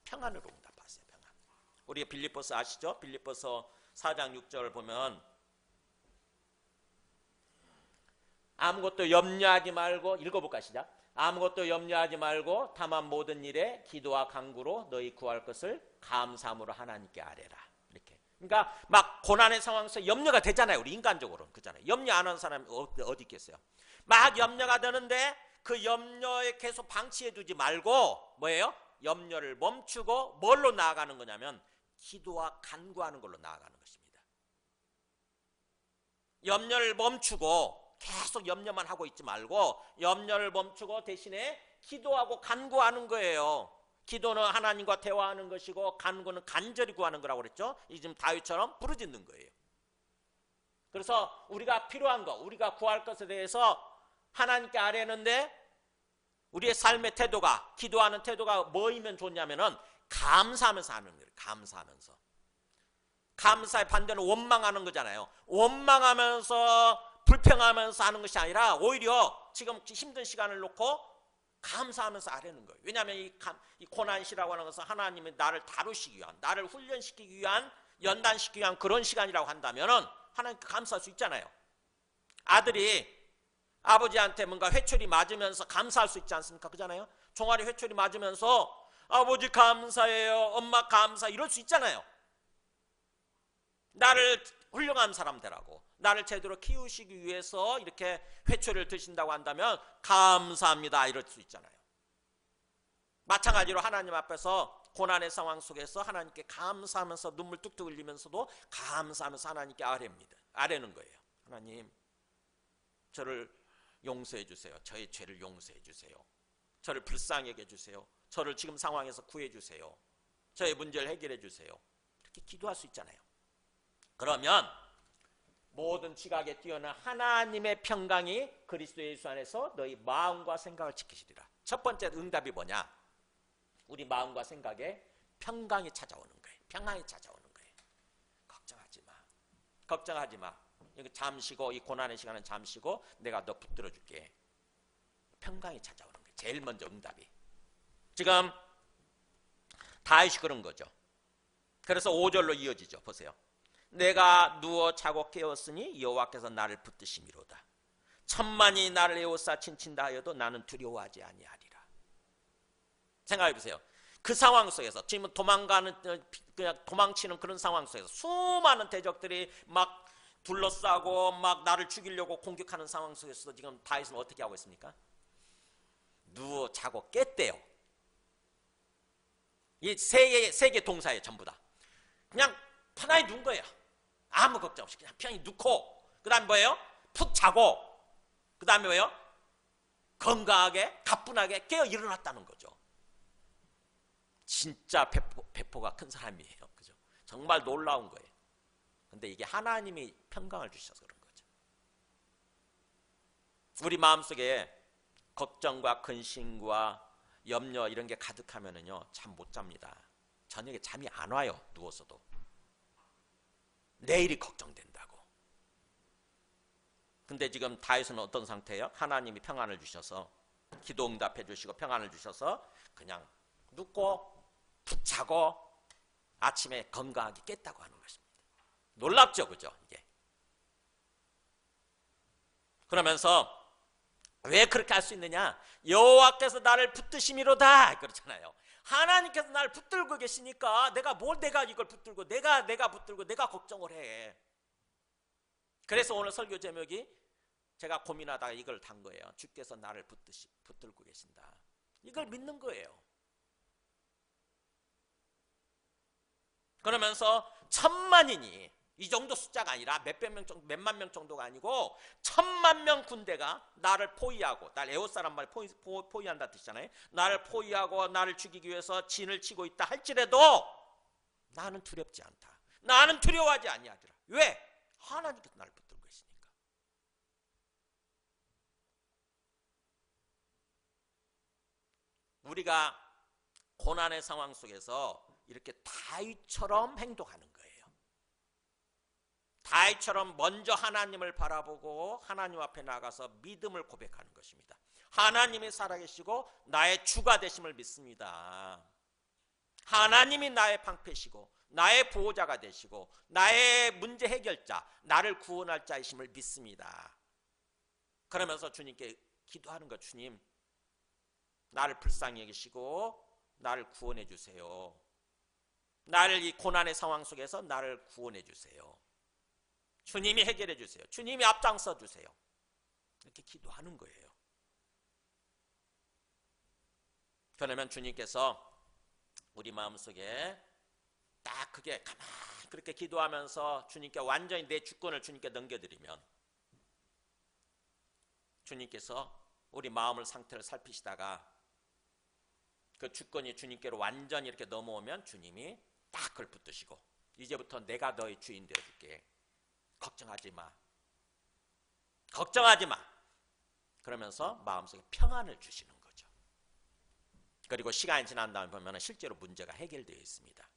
평안으로 응답하세요. 평안. 우리 빌립보서 아시죠? 빌립보서 4장 6절을 보면 아무것도 염려하지 말고 읽어볼까 시작. 아무것도 염려하지 말고 다만 모든 일에 기도와 간구로 너희 구할 것을 감사함으로 하나님께 아뢰라. 이렇게. 그러니까 막 고난의 상황에서 염려가 되잖아요. 우리 인간적으로는 그렇잖아요. 염려 안 하는 사람이 어디 있겠어요. 막 염려가 되는데 그 염려에 계속 방치해 두지 말고 뭐예요? 염려를 멈추고 뭘로 나아가는 거냐면 기도와 간구하는 걸로 나아가는 것입니다. 염려를 멈추고 계속 염려만 하고 있지 말고 염려를 멈추고 대신에 기도하고 간구하는 거예요. 기도는 하나님과 대화하는 것이고 간구는 간절히 구하는 거라고 그랬죠. 이 지금 다윗처럼 부르짖는 거예요. 그래서 우리가 필요한 거, 우리가 구할 것에 대해서 하나님께 아뢰는데 우리의 삶의 태도가, 기도하는 태도가 뭐이면 좋냐면은 감사하면서 하는 거예요. 감사하면서. 감사의 반대는 원망하는 거잖아요. 원망하면서 불평하면서 하는 것이 아니라 오히려 지금 힘든 시간을 놓고 감사하면서 아뢰는 거예요. 왜냐하면 이 고난시라고 하는 것은 하나님이 나를 다루시기 위한, 나를 훈련시키기 위한, 연단시키기 위한 그런 시간이라고 한다면은 하나님께 감사할 수 있잖아요. 아들이 아버지한테 뭔가 회초리 맞으면서 감사할 수 있지 않습니까? 그잖아요. 종아리 회초리 맞으면서 아버지 감사해요, 엄마 감사 이럴 수 있잖아요. 나를 훌륭한 사람 되라고, 나를 제대로 키우시기 위해서 이렇게 회초리를 드신다고 한다면 감사합니다 이럴 수 있잖아요. 마찬가지로 하나님 앞에서 고난의 상황 속에서 하나님께 감사하면서 눈물 뚝뚝 흘리면서도 감사하면서 하나님께 아뢰는 거예요. 하나님, 저를 용서해 주세요. 저의 죄를 용서해 주세요. 저를 불쌍하게 해주세요. 저를 지금 상황에서 구해 주세요. 저의 문제를 해결해 주세요. 이렇게 기도할 수 있잖아요. 그러면 모든 지각에 뛰어난 하나님의 평강이 그리스도 예수 안에서 너희 마음과 생각을 지키시리라. 첫 번째 응답이 뭐냐? 우리 마음과 생각에 평강이 찾아오는 거예요. 평강이 찾아오는 거예요. 걱정하지 마. 걱정하지 마. 여기 잠시고, 이 고난의 시간은 잠시고 내가 너 붙들어 줄게. 평강이 찾아오는 거예요. 제일 먼저 응답이. 지금 다윗이 그런 거죠. 그래서 5절로 이어지죠. 보세요. 내가 누워 자고 깨었으니 여호와께서 나를 붙드심이로다. 천만이 나를 에워싸 친친다 하여도 나는 두려워하지 아니하리라. 생각해 보세요. 그 상황 속에서 지금 그냥 도망치는 그런 상황 속에서 수많은 대적들이 막 둘러싸고 막 나를 죽이려고 공격하는 상황 속에서 지금 다윗은 어떻게 하고 있습니까? 누워 자고 깼대요. 이 세 개 동사예요. 전부 다. 그냥 편안히 누운 거예요. 아무 걱정 없이 그냥 편히 눕고, 그 다음에 뭐예요? 푹 자고, 그 다음에 뭐예요? 건강하게 가뿐하게 깨어 일어났다는 거죠. 진짜 배포가 큰 사람이에요. 그죠? 정말 놀라운 거예요. 근데 이게 하나님이 평강을 주셔서 그런 거죠. 우리 마음속에 걱정과 근심과 염려 이런 게 가득하면은요 잠 못 잡니다. 저녁에 잠이 안 와요. 누워서도. 내일이 걱정된다고. 근데 지금 다윗은 어떤 상태예요? 하나님이 평안을 주셔서 기도 응답해 주시고 평안을 주셔서 그냥 눕고 푹 자고 아침에 건강하게 깼다고 하는 것입니다. 놀랍죠, 그죠? 이게. 그러면서 왜 그렇게 할 수 있느냐? 여호와께서 나를 붙드심이로다 그렇잖아요. 하나님께서 나를 붙들고 계시니까 내가 이걸 붙들고 내가 붙들고 내가 걱정을 해. 그래서 오늘 설교 제목이 제가 고민하다가 이걸 단 거예요. 주께서 나를 붙들고 계신다. 이걸 믿는 거예요. 그러면서 1000만인이 이 정도 숫자가 아니라 몇만 명 정도가 아니고 1000만 명 군대가 나를 포위하고, 날 에워싸란 말 포위한다 뜻이잖아요. 나를 포위하고 나를 죽이기 위해서 진을 치고 있다 할지라도 나는 두렵지 않다. 나는 두려워하지 아니하리라. 왜? 하나님께서 나를 붙들고 계시니까. 우리가 고난의 상황 속에서 이렇게 다윗처럼 행동하는 거예요. 다윗처럼 먼저 하나님을 바라보고 하나님 앞에 나가서 믿음을 고백하는 것입니다. 하나님이 살아계시고 나의 주가 되심을 믿습니다. 하나님이 나의 방패시고 나의 보호자가 되시고 나의 문제 해결자, 나를 구원할 자이심을 믿습니다. 그러면서 주님께 기도하는 것, 주님 나를 불쌍히 여기시고 나를 구원해 주세요. 나를 이 고난의 상황 속에서 나를 구원해 주세요. 주님이 해결해 주세요. 주님이 앞장서 주세요. 이렇게 기도하는 거예요. 그러면 주님께서 우리 마음속에 딱 그게 가만히 그렇게 기도하면서 주님께 완전히 내 주권을 주님께 넘겨드리면 주님께서 우리 마음을 상태를 살피시다가 그 주권이 주님께로 완전히 이렇게 넘어오면 주님이 딱 그걸 붙드시고 이제부터 내가 너의 주인 되어줄게. 걱정하지 마. 걱정하지 마. 그러면서 마음속에 평안을 주시는 거죠. 그리고 시간이 지난 다음에 보면 실제로 문제가 해결되어 있습니다.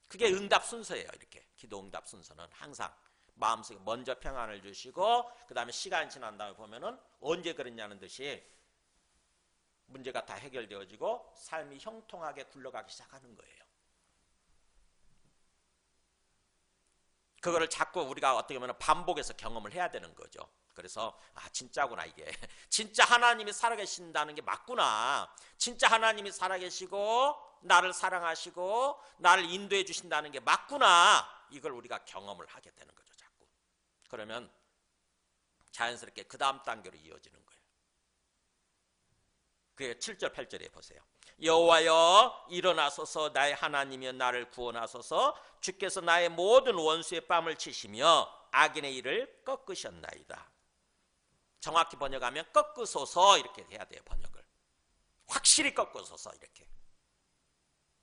그게 응답 순서예요. 이렇게 기도 응답 순서는 항상 마음속에 먼저 평안을 주시고 그 다음에 시간이 지난 다음에 보면은 언제 그랬냐는 듯이 문제가 다 해결되어지고 삶이 형통하게 굴러가기 시작하는 거예요. 그거를 자꾸 우리가 어떻게 보면 반복해서 경험을 해야 되는 거죠. 그래서 진짜구나 이게. 진짜 하나님이 살아계신다는 게 맞구나. 진짜 하나님이 살아계시고 나를 사랑하시고 나를 인도해 주신다는 게 맞구나. 이걸 우리가 경험을 하게 되는 거죠. 자꾸. 그러면 자연스럽게 그 다음 단계로 이어지는 거예요. 그게 7절 8절에 보세요. 여호와여 일어나소서 나의 하나님이여 나를 구원하소서 주께서 나의 모든 원수의 뺨을 치시며 악인의 일을 꺾으셨나이다. 정확히 번역하면 꺾으소서 이렇게 해야 돼요. 번역을 확실히 꺾으소서 이렇게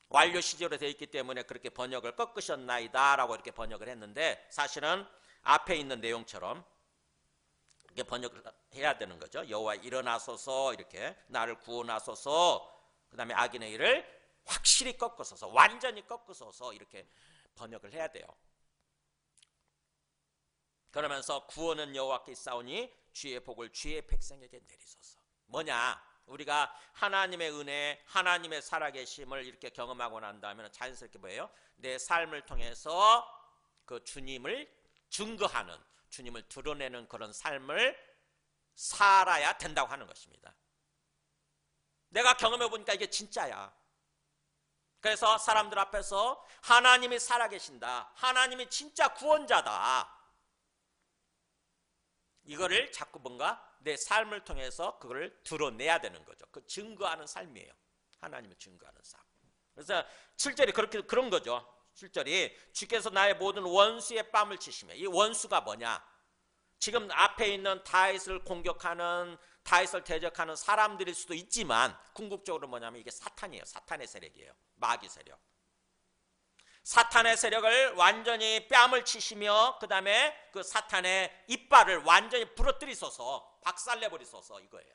완료 시제로 되어 있기 때문에 그렇게 번역을 꺾으셨나이다 라고 이렇게 번역을 했는데 사실은 앞에 있는 내용처럼 이렇게 번역을 해야 되는 거죠. 여호와 일어나소서 이렇게 나를 구원하소서 그 다음에 악인의 일을 확실히 꺾으소서 완전히 꺾으소서 이렇게 번역을 해야 돼요. 그러면서 구원은 여호와께 있사오니 주의 복을 주의 백성에게 내리소서. 뭐냐? 우리가 하나님의 은혜, 하나님의 살아계심을 이렇게 경험하고 난 다음에 자연스럽게 뭐예요? 내 삶을 통해서 그 주님을 증거하는, 주님을 드러내는 그런 삶을 살아야 된다고 하는 것입니다. 내가 경험해 보니까 이게 진짜야. 그래서 사람들 앞에서 하나님이 살아계신다, 하나님이 진짜 구원자다, 이거를 자꾸 뭔가 내 삶을 통해서 그걸 드러내야 되는 거죠. 그 증거하는 삶이에요. 하나님을 증거하는 삶. 그래서 7절이 그런 거죠. 7절이 주께서 나의 모든 원수의 뺨을 치시며, 이 원수가 뭐냐? 지금 앞에 있는 다윗을 공격하는, 다윗을 대적하는 사람들일 수도 있지만 궁극적으로 뭐냐면 이게 사탄이에요. 사탄의 세력이에요. 마귀 세력. 사탄의 세력을 완전히 뺨을 치시며 그 다음에 그 사탄의 이빨을 완전히 부러뜨리소서, 박살내버리소서, 이거예요.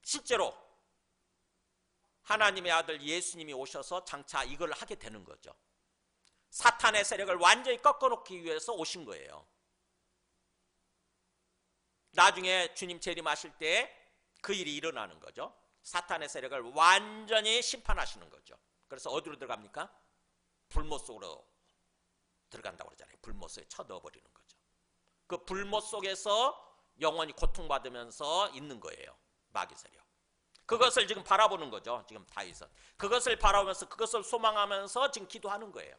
실제로 하나님의 아들 예수님이 오셔서 장차 이걸 하게 되는 거죠. 사탄의 세력을 완전히 꺾어놓기 위해서 오신 거예요. 나중에 주님 재림하실 때 그 일이 일어나는 거죠. 사탄의 세력을 완전히 심판하시는 거죠. 그래서 어디로 들어갑니까? 불못 속으로 들어간다고 그러잖아요. 불못 속에 쳐넣어버리는 거죠. 그 불못 속에서 영원히 고통받으면서 있는 거예요. 마귀 세력. 그것을 지금 바라보는 거죠. 지금 다윗은. 그것을 바라보면서 그것을 소망하면서 지금 기도하는 거예요.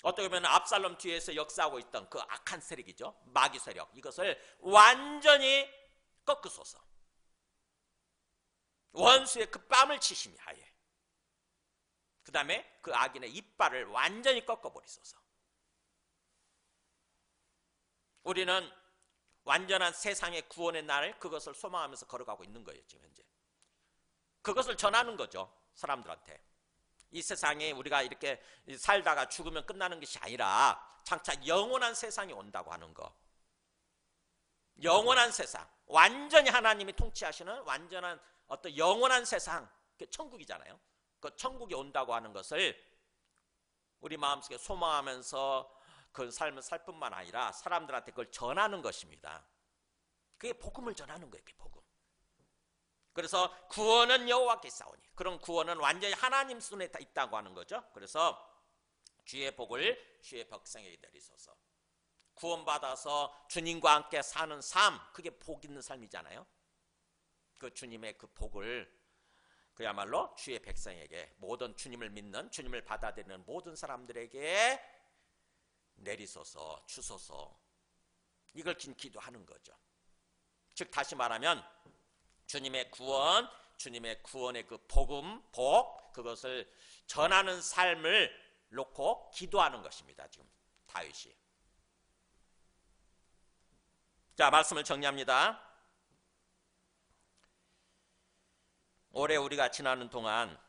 어떻게 보면 압살롬 뒤에서 역사하고 있던 그 악한 세력이죠. 마귀 세력. 이것을 완전히 꺾으소서. 원수의 그 뺨을 치심이 하에. 그 다음에 그 악인의 이빨을 완전히 꺾어버리소서. 우리는 완전한 세상의 구원의 날 그것을 소망하면서 걸어가고 있는 거예요. 지금 현재. 그것을 전하는 거죠. 사람들한테. 이 세상에 우리가 이렇게 살다가 죽으면 끝나는 것이 아니라 장차 영원한 세상이 온다고 하는 거. 영원한 세상. 완전히 하나님이 통치하시는 완전한 어떤 영원한 세상. 그게 천국이잖아요. 그 천국이 온다고 하는 것을 우리 마음속에 소망하면서 그 삶을 살 뿐만 아니라 사람들한테 그걸 전하는 것입니다. 그게 복음을 전하는 거예요. 그게 복음. 그래서 구원은 여호와께 있사오니, 그런 구원은 완전히 하나님 손에 있다고 하는 거죠. 그래서 주의 복을 주의 백성에게 내리소서. 구원받아서 주님과 함께 사는 삶, 그게 복 있는 삶이잖아요. 그 주님의 그 복을 그야말로 주의 백성에게, 모든 주님을 믿는, 주님을 받아들이는 모든 사람들에게 내리소서, 주소서. 이걸 기도하는 거죠. 즉 다시 말하면 주님의 구원, 주님의 구원의 그 복음, 복, 그것을 전하는 삶을 놓고 기도하는 것입니다. 지금 다윗이. 자, 말씀을 정리합니다. 올해 우리가 지나는 동안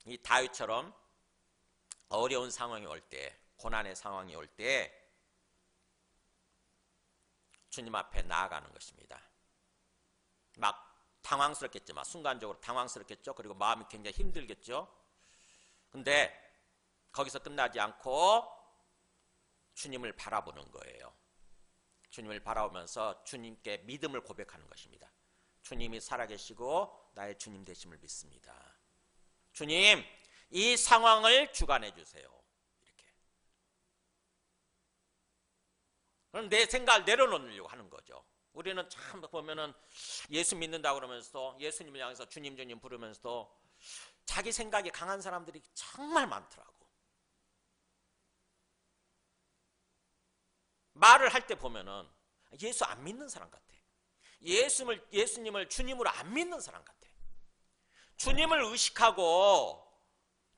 이 다윗처럼 어려운 상황이 올 때, 고난의 상황이 올 때 주님 앞에 나아가는 것입니다. 막 당황스럽겠죠. 막 순간적으로 당황스럽겠죠. 그리고 마음이 굉장히 힘들겠죠. 근데 거기서 끝나지 않고 주님을 바라보는 거예요. 주님을 바라보면서 주님께 믿음을 고백하는 것입니다. 주님이 살아계시고 나의 주님 되심을 믿습니다. 주님, 이 상황을 주관해 주세요. 이렇게. 그럼 내 생각을 내려놓으려고 하는 거죠. 우리는 참 보면은 예수 믿는다 그러면서도 예수님을 향해서 주님 주님 부르면서도 자기 생각이 강한 사람들이 정말 많더라고. 말을 할 때 보면은 예수 안 믿는 사람 같아. 예수님을 주님으로 안 믿는 사람 같아. 주님을 의식하고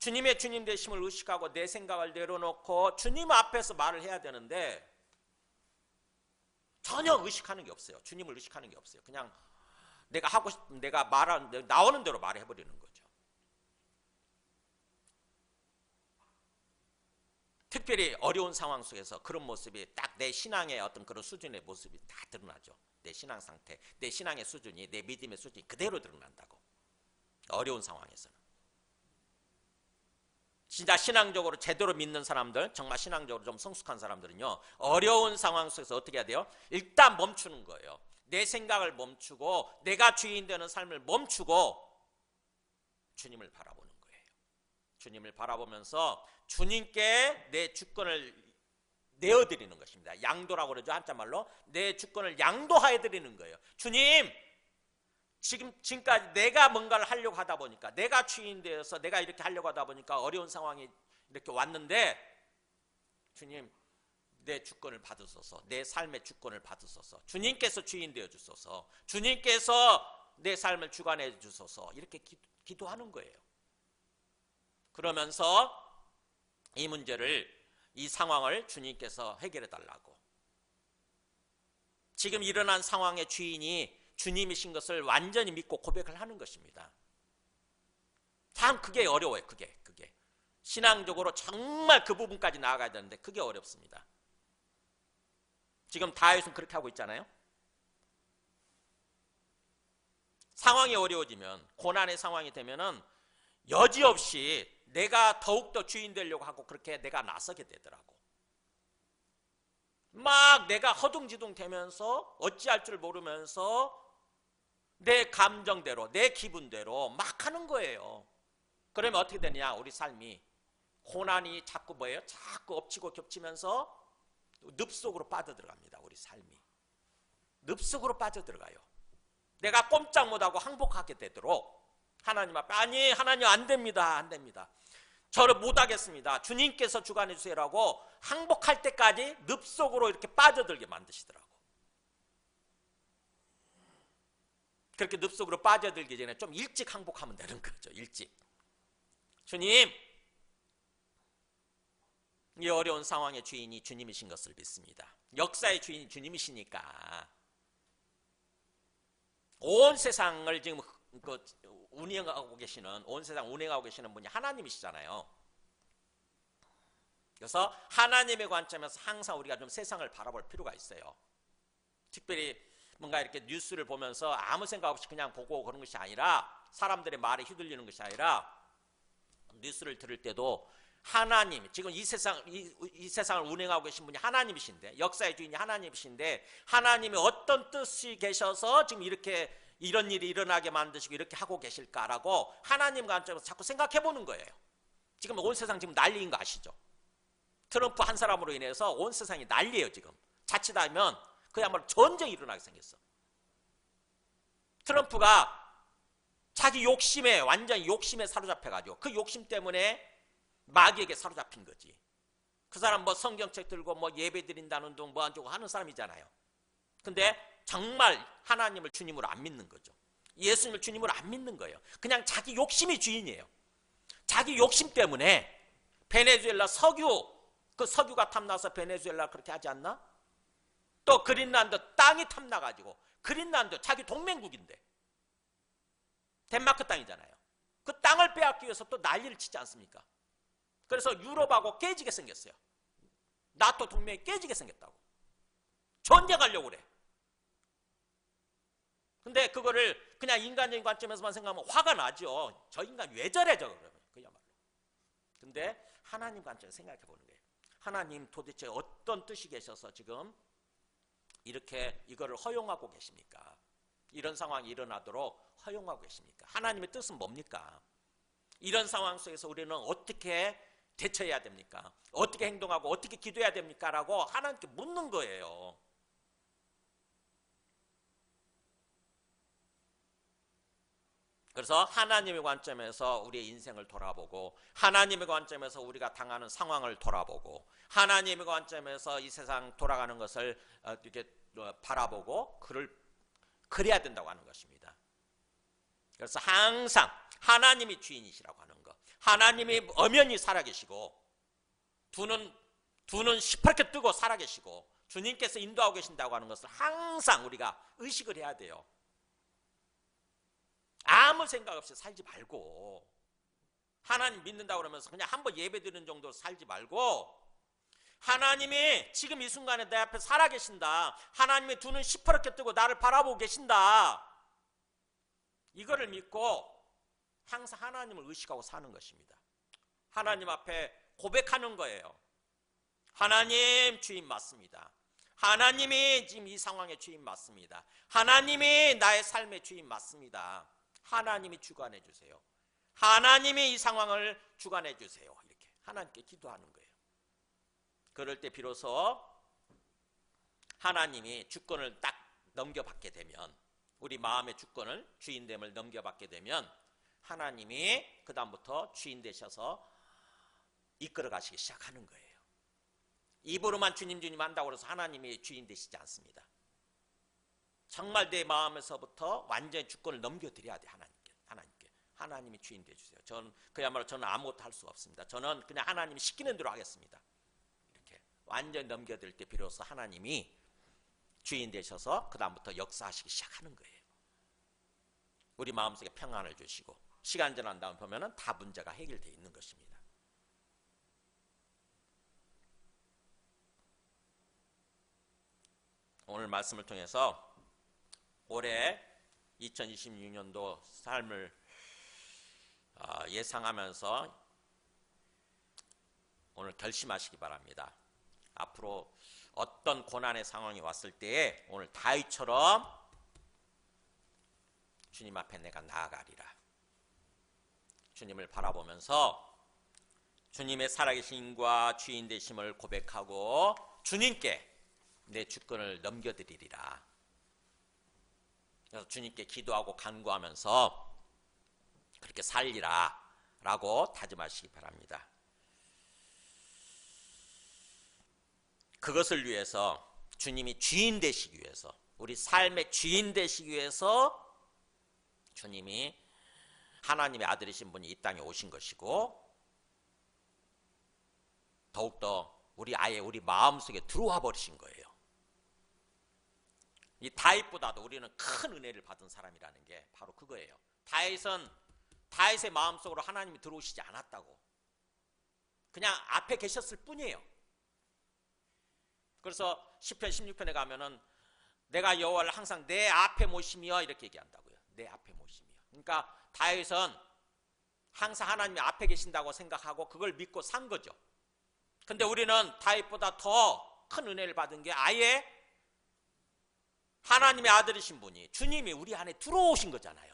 주님의 주님 되심을 의식하고 내 생각을 내려놓고 주님 앞에서 말을 해야 되는데 전혀 의식하는 게 없어요. 주님을 의식하는 게 없어요. 그냥 내가 하고 싶은, 내가 말하는, 나오는 대로 말해버리는 거죠. 특별히 어려운 상황 속에서 그런 모습이 딱 내 신앙의 어떤 그런 수준의 모습이 다 드러나죠. 내 신앙 상태, 내 신앙의 수준이, 내 믿음의 수준이 그대로 드러난다고. 어려운 상황에서는. 진짜 신앙적으로 제대로 믿는 사람들, 정말 신앙적으로 좀 성숙한 사람들은요, 어려운 상황 속에서 어떻게 해야 돼요? 일단 멈추는 거예요. 내 생각을 멈추고 내가 주인 되는 삶을 멈추고 주님을 바라보는 거예요. 주님을 바라보면서 주님께 내 주권을 내어드리는 것입니다. 양도라고 그러죠. 한자말로 내 주권을 양도해 드리는 거예요. 주님, 지금까지 내가 뭔가를 하려고 하다 보니까, 내가 주인 되어서 내가 이렇게 하려고 하다 보니까 어려운 상황이 이렇게 왔는데, 주님, 내 주권을 받으소서. 내 삶의 주권을 받으소서. 주님께서 주인 되어 주소서. 주님께서 내 삶을 주관해 주소서. 이렇게 기도하는 거예요. 그러면서 이 문제를, 이 상황을 주님께서 해결해 달라고. 지금 일어난 상황의 주인이 주님이신 것을 완전히 믿고 고백을 하는 것입니다. 참 그게 어려워요. 그게 신앙적으로 정말 그 부분까지 나아가야 되는데 그게 어렵습니다. 지금 다윗은 그렇게 하고 있잖아요. 상황이 어려워지면, 고난의 상황이 되면은 여지없이 내가 더욱더 주인 되려고 하고 그렇게 내가 나서게 되더라고. 막 내가 허둥지둥 되면서 어찌할 줄 모르면서 내 감정대로, 내 기분대로 막 하는 거예요. 그러면 어떻게 되느냐? 우리 삶이 고난이 자꾸 뭐예요? 자꾸 엎치고 겹치면서 늪속으로 빠져들어갑니다. 우리 삶이 늪속으로 빠져들어가요. 내가 꼼짝 못하고 항복하게 되도록 하나님 앞에 아니 하나님 안 됩니다. 안 됩니다. 저를 못하겠습니다. 주님께서 주관해 주세요라고 항복할 때까지 늪속으로 이렇게 빠져들게 만드시더라고. 그렇게 늪속으로 빠져들기 전에 좀 일찍 항복하면 되는 거죠. 일찍. 주님, 이 어려운 상황의 주인이 주님이신 것을 믿습니다. 역사의 주인이 주님이시니까 온 세상을 지금 운행하고 계시는, 온 세상 운행하고 계시는 분이 하나님이시잖아요. 그래서 하나님의 관점에서 항상 우리가 좀 세상을 바라볼 필요가 있어요. 특별히 뭔가 이렇게 뉴스를 보면서 아무 생각 없이 그냥 보고 그런 것이 아니라, 사람들의 말에 휘둘리는 것이 아니라, 뉴스를 들을 때도 하나님, 지금 이 세상을 운행하고 계신 분이 하나님이신데, 역사의 주인이 하나님이신데, 하나님이 어떤 뜻이 계셔서 지금 이렇게 이런 일이 일어나게 만드시고 이렇게 하고 계실까라고 하나님 관점에서 자꾸 생각해 보는 거예요. 지금 온 세상 지금 난리인 거 아시죠? 트럼프 한 사람으로 인해서 온 세상이 난리예요. 지금 자칫하면 그야말로 전쟁이 일어나게 생겼어. 트럼프가 자기 욕심에, 완전히 욕심에 사로잡혀가지고 그 욕심 때문에 마귀에게 사로잡힌 거지. 그 사람 뭐 성경책 들고 뭐 예배 드린다는 둥 뭐 안 주고 하는 사람이잖아요. 근데 정말 하나님을 주님으로 안 믿는 거죠. 예수님을 주님으로 안 믿는 거예요. 그냥 자기 욕심이 주인이에요. 자기 욕심 때문에 베네수엘라 그 석유가 탐나서 베네수엘라 그렇게 하지 않나? 또 그린란드 땅이 탐나가지고, 그린란드 자기 동맹국인데 덴마크 땅이잖아요. 그 땅을 빼앗기 위해서 또 난리를 치지 않습니까? 그래서 유럽하고 깨지게 생겼어요. 나토 동맹이 깨지게 생겼다고. 전쟁하려고 그래. 근데 그거를 그냥 인간적인 관점에서만 생각하면 화가 나죠. 저 인간 왜 저래 저거 그러면 그야말로. 근데 하나님 관점에서 생각해 보는 거예요. 하나님 도대체 어떤 뜻이 계셔서 지금 이렇게 이거를 허용하고 계십니까? 이런 상황이 일어나도록 허용하고 계십니까? 하나님의 뜻은 뭡니까? 이런 상황 속에서 우리는 어떻게 대처해야 됩니까? 어떻게 행동하고 어떻게 기도해야 됩니까? 라고 하나님께 묻는 거예요. 그래서 하나님의 관점에서 우리의 인생을 돌아보고, 하나님의 관점에서 우리가 당하는 상황을 돌아보고, 하나님의 관점에서 이 세상 돌아가는 것을 이렇게 바라보고 그래야 된다고 하는 것입니다. 그래서 항상 하나님이 주인이시라고 하는 것, 하나님이 엄연히 살아계시고 두 눈 시퍼렇게 뜨고 살아계시고 주님께서 인도하고 계신다고 하는 것을 항상 우리가 의식을 해야 돼요. 아무 생각 없이 살지 말고, 하나님 믿는다고 그러면서 그냥 한번 예배 드리는 정도로 살지 말고, 하나님이 지금 이 순간에 내 앞에 살아계신다, 하나님이 두 눈 시퍼렇게 뜨고 나를 바라보고 계신다, 이거를 믿고 항상 하나님을 의식하고 사는 것입니다. 하나님 앞에 고백하는 거예요. 하나님 주인 맞습니다. 하나님이 지금 이 상황의 주인 맞습니다. 하나님이 나의 삶의 주인 맞습니다. 하나님이 주관해 주세요. 하나님이 이 상황을 주관해 주세요. 이렇게 하나님께 기도하는 거예요. 그럴 때 비로소 하나님이 주권을 딱 넘겨받게 되면, 우리 마음의 주권을, 주인됨을 넘겨받게 되면 하나님이 그 다음부터 주인 되셔서 이끌어 가시기 시작하는 거예요. 입으로만 주님 주님 한다고 해서 하나님이 주인 되시지 않습니다. 정말 내 마음에서부터 완전히 주권을 넘겨드려야 돼. 하나님께. 하나님이 주인 되주세요. 저는 아무것도 할 수가 없습니다. 저는 그냥 하나님이 시키는 대로 하겠습니다. 이렇게 완전히 넘겨드릴 때 비로소 하나님이 주인 되셔서 그 다음부터 역사하시기 시작하는 거예요. 우리 마음속에 평안을 주시고, 시간 지난 다음 보면은 다 문제가 해결되어 있는 것입니다. 오늘 말씀을 통해서 올해 2026년도 삶을 예상하면서 오늘 결심하시기 바랍니다. 앞으로 어떤 고난의 상황이 왔을 때에 오늘 다윗처럼 주님 앞에 내가 나아가리라. 주님을 바라보면서 주님의 살아계심과 주인 되심을 고백하고 주님께 내 주권을 넘겨드리리라. 그래서 주님께 기도하고 간구하면서 그렇게 살리라 라고 다짐하시기 바랍니다. 그것을 위해서 주님이 주인 되시기 위해서, 우리 삶의 주인 되시기 위해서 주님이 하나님의 아들이신 분이 이 땅에 오신 것이고, 더욱더 우리 마음속에 들어와 버리신 거예요. 이 다윗보다도 우리는 큰 은혜를 받은 사람이라는 게 바로 그거예요. 다윗의 마음속으로 하나님이 들어오시지 않았다고. 그냥 앞에 계셨을 뿐이에요. 그래서 시편 16편에 가면은 내가 여호와를 항상 내 앞에 모시며 이렇게 얘기한다고요. 내 앞에 모시며. 그러니까 다윗은 항상 하나님이 앞에 계신다고 생각하고 그걸 믿고 산 거죠. 근데 우리는 다윗보다 더 큰 은혜를 받은 게 아예 하나님의 아들이신 분이, 주님이 우리 안에 들어오신 거잖아요.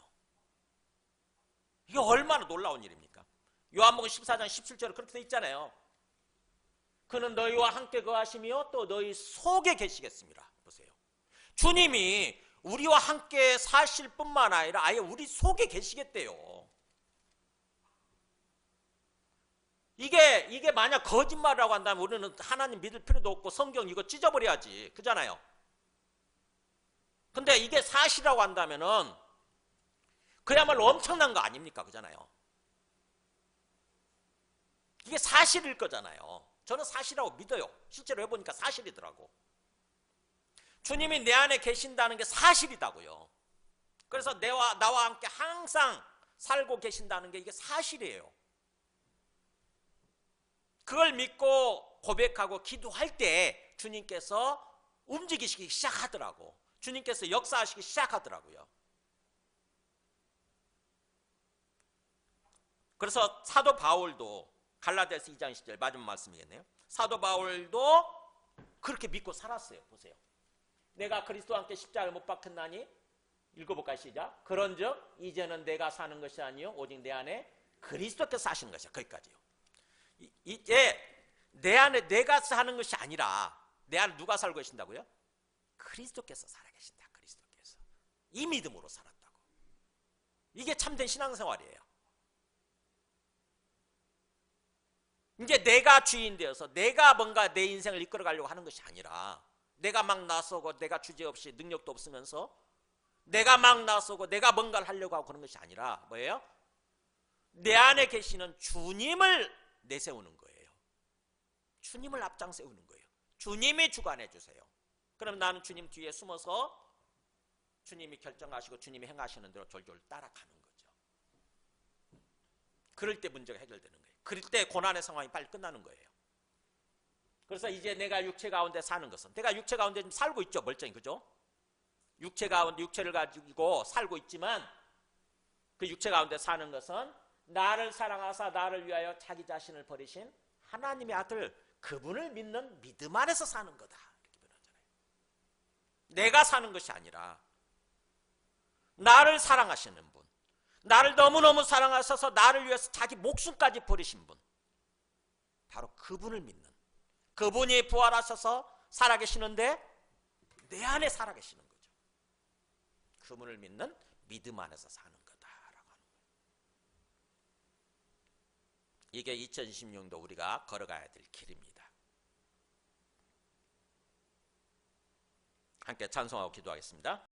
이게 얼마나 놀라운 일입니까? 요한복음 14장 17절에 그렇게 돼 있잖아요. 그는 너희와 함께 거하시며 또 너희 속에 계시겠습니다. 보세요. 주님이 우리와 함께 사실 뿐만 아니라 아예 우리 속에 계시겠대요. 이게 만약 거짓말이라고 한다면 우리는 하나님 믿을 필요도 없고 성경 이거 찢어버려야지. 그잖아요. 근데 이게 사실이라고 한다면은 그야말로 엄청난 거 아닙니까? 그잖아요. 이게 사실일 거잖아요. 저는 사실이라고 믿어요. 실제로 해보니까 사실이더라고. 주님이 내 안에 계신다는 게 사실이다고요. 그래서 나와 함께 항상 살고 계신다는 게 이게 사실이에요. 그걸 믿고 고백하고 기도할 때 주님께서 움직이시기 시작하더라고. 주님께서 역사하시기 시작하더라고요. 그래서 사도 바울도 갈라디아서 2장 10절 마지막 말씀이겠네요. 사도 바울도 그렇게 믿고 살았어요. 보세요. 내가 그리스도와 함께 십자가에 못 박혔나니, 읽어볼까요? 시작. 그런즉 이제는 내가 사는 것이 아니요 오직 내 안에 그리스도께서 사시는 것이야. 거기까지요. 이제 내 안에 내가 사는 것이 아니라 내 안에 누가 살고 계신다고요? 그리스도께서 살아계신다. 그리스도께서. 이 믿음으로 살았다고. 이게 참된 신앙생활이에요. 이제 내가 주인 되어서 내가 뭔가 내 인생을 이끌어가려고 하는 것이 아니라, 내가 막 나서고 내가 주제없이 능력도 없으면서 내가 막 나서고 내가 뭔가를 하려고 하고 그런 것이 아니라 뭐예요? 내 안에 계시는 주님을 내세우는 거예요. 주님을 앞장 세우는 거예요. 주님이 주관해 주세요. 그럼 나는 주님 뒤에 숨어서 주님이 결정하시고 주님이 행하시는 대로 졸졸 따라가는 거죠. 그럴 때 문제가 해결되는 거예요. 그럴 때 고난의 상황이 빨리 끝나는 거예요. 그래서 이제 내가 육체 가운데 사는 것은, 내가 육체 가운데 지금 살고 있죠. 멀쩡히. 그죠? 육체 가운데 육체를 가지고 살고 있지만 그 육체 가운데 사는 것은 나를 사랑하사 나를 위하여 자기 자신을 버리신 하나님의 아들, 그분을 믿는 믿음 안에서 사는 거다. 이렇게 변하잖아요. 내가 사는 것이 아니라 나를 사랑하시는 분, 나를 너무너무 사랑하셔서 나를 위해서 자기 목숨까지 버리신 분, 바로 그분을 믿는, 그분이 부활하셔서 살아계시는데 내 안에 살아계시는 거죠. 그분을 믿는 믿음 안에서 사는 거다라고 하는 거예요. 이게 2026년도 우리가 걸어가야 될 길입니다. 함께 찬송하고 기도하겠습니다.